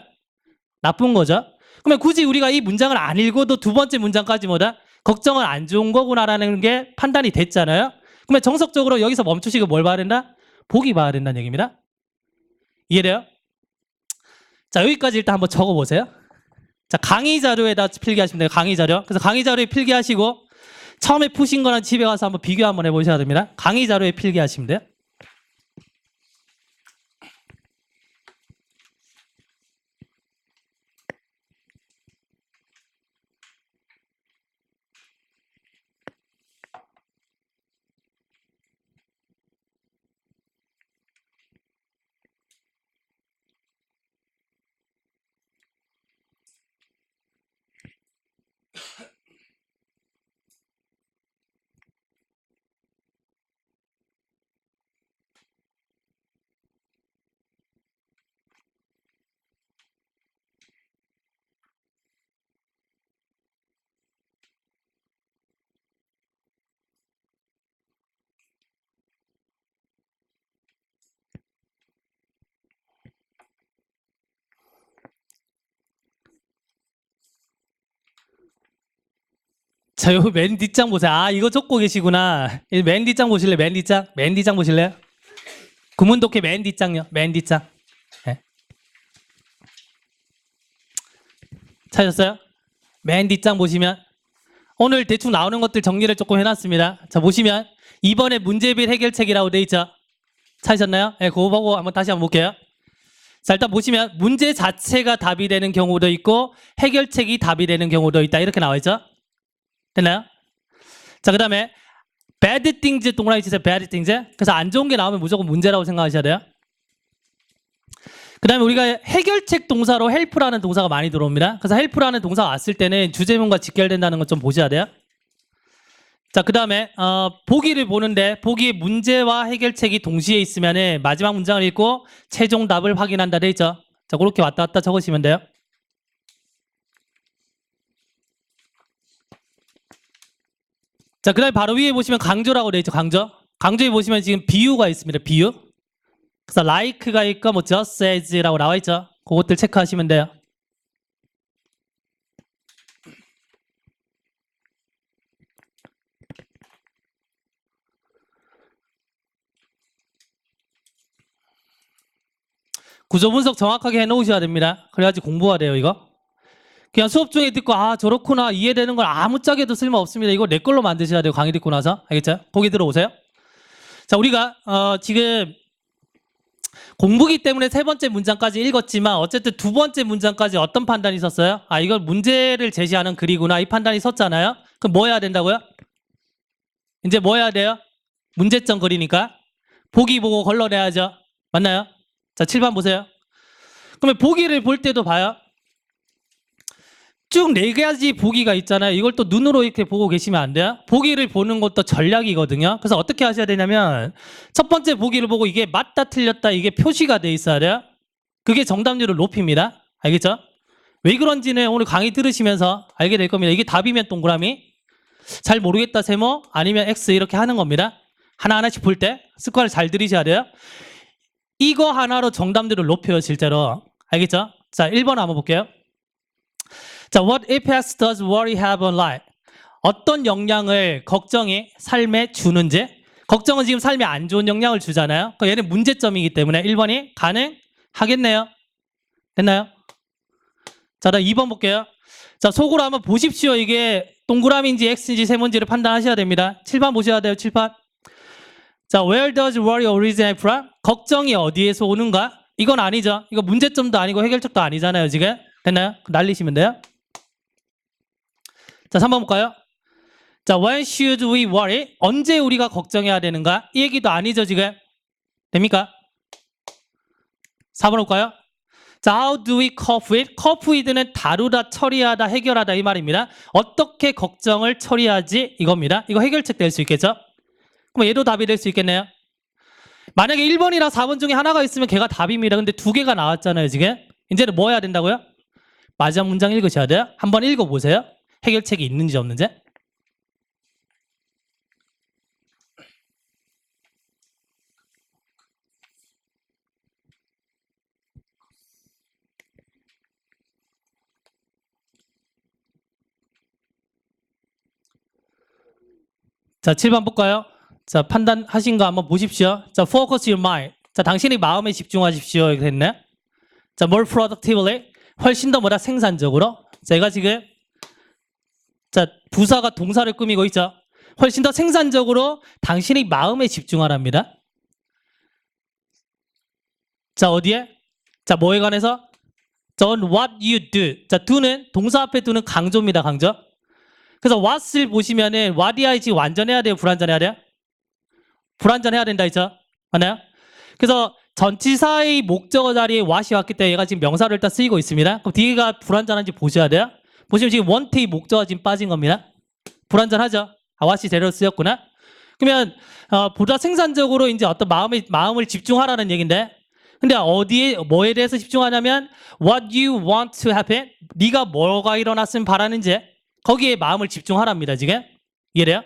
나쁜 거죠. 그러면 굳이 우리가 이 문장을 안 읽어도 두 번째 문장까지 뭐다? 걱정은 안 좋은 거구나라는 게 판단이 됐잖아요. 그러면 정석적으로 여기서 멈추시고 뭘 봐야 된다? 보기 봐야 된다는 얘기입니다. 이해돼요? 자 여기까지 일단 한번 적어보세요. 자 강의 자료에다 필기하시면 돼요. 강의 자료. 그래서 강의 자료에 필기하시고 처음에 푸신 거랑 집에 가서 한번 비교 한번 해보셔야 됩니다. 강의 자료에 필기하시면 돼요. 자, 요 맨 뒷장 보세요. 아, 이거 적고 계시구나. 맨 뒷장 보실래요? 맨 뒷장? 맨 뒷장 보실래요? 구문독해 맨 뒷장요. 맨 뒷장. 네. 찾았어요? 맨 뒷장 보시면 오늘 대충 나오는 것들 정리를 조금 해놨습니다. 자, 보시면 이번에 문제빌 해결책이라고 돼 있죠? 찾으셨나요? 네, 그거 보고 한번 다시 한번 볼게요. 자, 일단 보시면 문제 자체가 답이 되는 경우도 있고 해결책이 답이 되는 경우도 있다. 이렇게 나와 있죠? 됐나요? 자, 그 다음에 bad things 동그라미 치세요. bad things. 그래서 안 좋은 게 나오면 무조건 문제라고 생각하셔야 돼요. 그 다음에 우리가 해결책 동사로 help라는 동사가 많이 들어옵니다. 그래서 help라는 동사가 왔을 때는 주제문과 직결된다는 것 좀 보셔야 돼요. 자, 그 다음에 보기를 보는데 보기에 문제와 해결책이 동시에 있으면 마지막 문장을 읽고 최종 답을 확인한다 돼 있죠. 자, 그렇게 왔다 갔다 적으시면 돼요. 자, 그 다음에 바로 위에 보시면 강조라고 돼 있죠. 강조에 보시면 지금 비유가 있습니다. 비유. 그래서 like가 있고 뭐 just as라고 나와 있죠. 그것들 체크하시면 돼요. 구조 분석 정확하게 해놓으셔야 됩니다. 그래야지 공부가 돼요, 이거. 그냥 수업 중에 듣고 아 저렇구나 이해되는 걸 아무짝에도 쓸모없습니다. 이거 내 걸로 만드셔야 돼요. 강의 듣고 나서. 알겠죠? 거기 들어오세요. 자, 우리가 지금 공부기 때문에 세 번째 문장까지 읽었지만 어쨌든 두 번째 문장까지 어떤 판단이 있었어요? 아, 이걸 문제를 제시하는 글이구나 이 판단이 섰잖아요. 그럼 뭐 해야 된다고요? 이제 뭐 해야 돼요? 문제점 글이니까 보기 보고 걸러내야죠. 맞나요? 자, 7번 보세요. 그러면 보기를 볼 때도 봐요. 쭉 4가지 보기가 있잖아요. 이걸 또 눈으로 이렇게 보고 계시면 안 돼요. 보기를 보는 것도 전략이거든요. 그래서 어떻게 하셔야 되냐면 첫 번째 보기를 보고 이게 맞다 틀렸다 이게 표시가 돼 있어야 돼요. 그게 정답률을 높입니다. 알겠죠? 왜 그런지는 오늘 강의 들으시면서 알게 될 겁니다. 이게 답이면 동그라미, 잘 모르겠다 세모, 아니면 X 이렇게 하는 겁니다. 하나하나씩 볼 때 습관을 잘 들이셔야 돼요. 이거 하나로 정답률을 높여요, 실제로. 알겠죠? 자, 1번 한번 볼게요. 자, what impacts does worry have on life? 어떤 영향을 걱정이 삶에 주는지. 걱정은 지금 삶에 안 좋은 영향을 주잖아요. 그러니까 얘는 문제점이기 때문에 1번이 가능하겠네요. 됐나요? 자, 다음 2번 볼게요. 자, 속으로 한번 보십시오. 이게 동그라미인지 X인지 세모인지를 판단하셔야 됩니다. 7번 보셔야 돼요. 7번. 자, where does worry originate from? 걱정이 어디에서 오는가? 이건 아니죠. 이거 문제점도 아니고 해결책도 아니잖아요, 지금. 됐나요? 날리시면 돼요. 자, 3번 볼까요? 자, when should we worry? 언제 우리가 걱정해야 되는가? 이 얘기도 아니죠, 지금. 됩니까? 4번 볼까요? 자, how do we cope with? cope with는 다루다, 처리하다, 해결하다 이 말입니다. 어떻게 걱정을 처리하지? 이겁니다. 이거 해결책 될 수 있겠죠? 그럼 얘도 답이 될 수 있겠네요. 만약에 1번이랑 4번 중에 하나가 있으면 걔가 답입니다. 근데 두 개가 나왔잖아요, 지금. 이제는 뭐 해야 된다고요? 마지막 문장 읽으셔야 돼요. 한번 읽어보세요. 해결책이 있는지 없는지. 자, 7번 볼까요? 자, 판단하신 거 한번 보십시오. 자, focus your mind. 자, 당신의 마음에 집중하십시오. 이렇게 됐네. 자, more productively. 훨씬 더 뭐다? 생산적으로. 제가 지금 자, 부사가 동사를 꾸미고 있죠. 훨씬 더 생산적으로 당신의 마음에 집중하랍니다. 자, 어디에? 자, 뭐에 관해서? on what you do. 자, do는 동사 앞에 do는 강조입니다. 강조. 그래서 what을 보시면은 what이지 완전해야 돼요? 불완전해야 돼요? 불완전해야 된다 했죠? 맞나요? 그래서 전치사의 목적어 자리에 what이 왔기 때문에 얘가 지금 명사를 일단 쓰이고 있습니다. 그럼 뒤가 불완전한지 보셔야 돼요. 보시면 지금 원트의 목적어가 지금 빠진 겁니다. 불완전하죠? 아, what이 재료로 쓰였구나. 그러면 보다 생산적으로 이제 어떤 마음을 집중하라는 얘기인데, 근데 어디에 뭐에 대해서 집중하냐면 what you want to happen. 네가 뭐가 일어났으면 바라는지 거기에 마음을 집중하랍니다. 지금 이해돼요?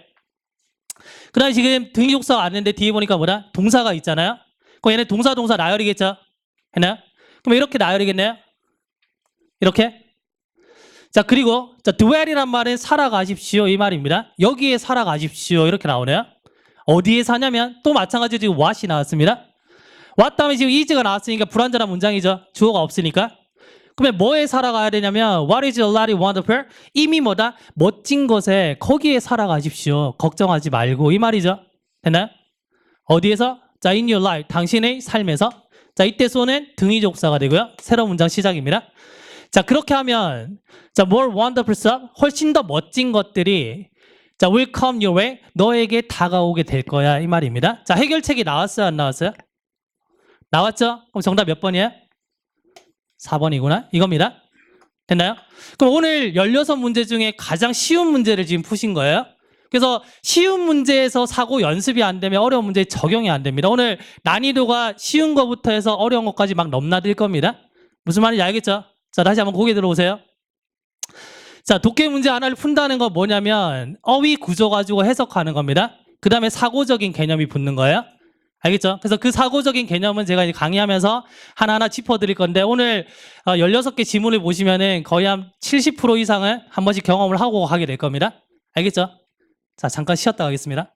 그다음에 지금 등위족사가 왔는데 뒤에 보니까 뭐다? 동사가 있잖아요. 그럼 얘네 동사 나열이겠죠? 했나요? 그럼 이렇게 나열이겠네요? 이렇게? 자, 그리고 자, dwell이란 말은 살아가십시오 이 말입니다. 여기에 살아가십시오 이렇게 나오네요. 어디에 사냐면 또 마찬가지로 지금 what이 나왔습니다. what 다음에 지금 is가 나왔으니까 불완전한 문장이죠. 주어가 없으니까. 그러면 뭐에 살아가야 되냐면 what is a lot wonderful? 이미 뭐다? 멋진 것에 거기에 살아가십시오. 걱정하지 말고 이 말이죠. 됐나요? 어디에서? 자, in your life. 당신의 삶에서. 자, 이때 소는 등위족사가 되고요. 새로운 문장 시작입니다. 자, 그렇게 하면 자, more wonderful stuff. 훨씬 더 멋진 것들이 자, will come your way. 너에게 다가오게 될 거야 이 말입니다. 자, 해결책이 나왔어요? 안 나왔어요? 나왔죠? 그럼 정답 몇 번이에요? 4번이구나. 이겁니다. 됐나요? 그럼 오늘 16문제 중에 가장 쉬운 문제를 지금 푸신 거예요. 그래서 쉬운 문제에서 사고 연습이 안 되면 어려운 문제에 적용이 안 됩니다. 오늘 난이도가 쉬운 것부터 해서 어려운 것까지 막 넘나들 겁니다. 무슨 말인지 알겠죠? 자, 다시 한번 고개 들어보세요. 자, 독해 문제 하나를 푼다는 건 뭐냐면 어휘 구조 가지고 해석하는 겁니다. 그 다음에 사고적인 개념이 붙는 거예요. 알겠죠? 그래서 그 사고적인 개념은 제가 이제 강의하면서 하나하나 짚어드릴 건데 오늘 16개 지문을 보시면은 거의 한 70% 이상을 한 번씩 경험을 하고 가게 될 겁니다. 알겠죠? 자, 잠깐 쉬었다 가겠습니다.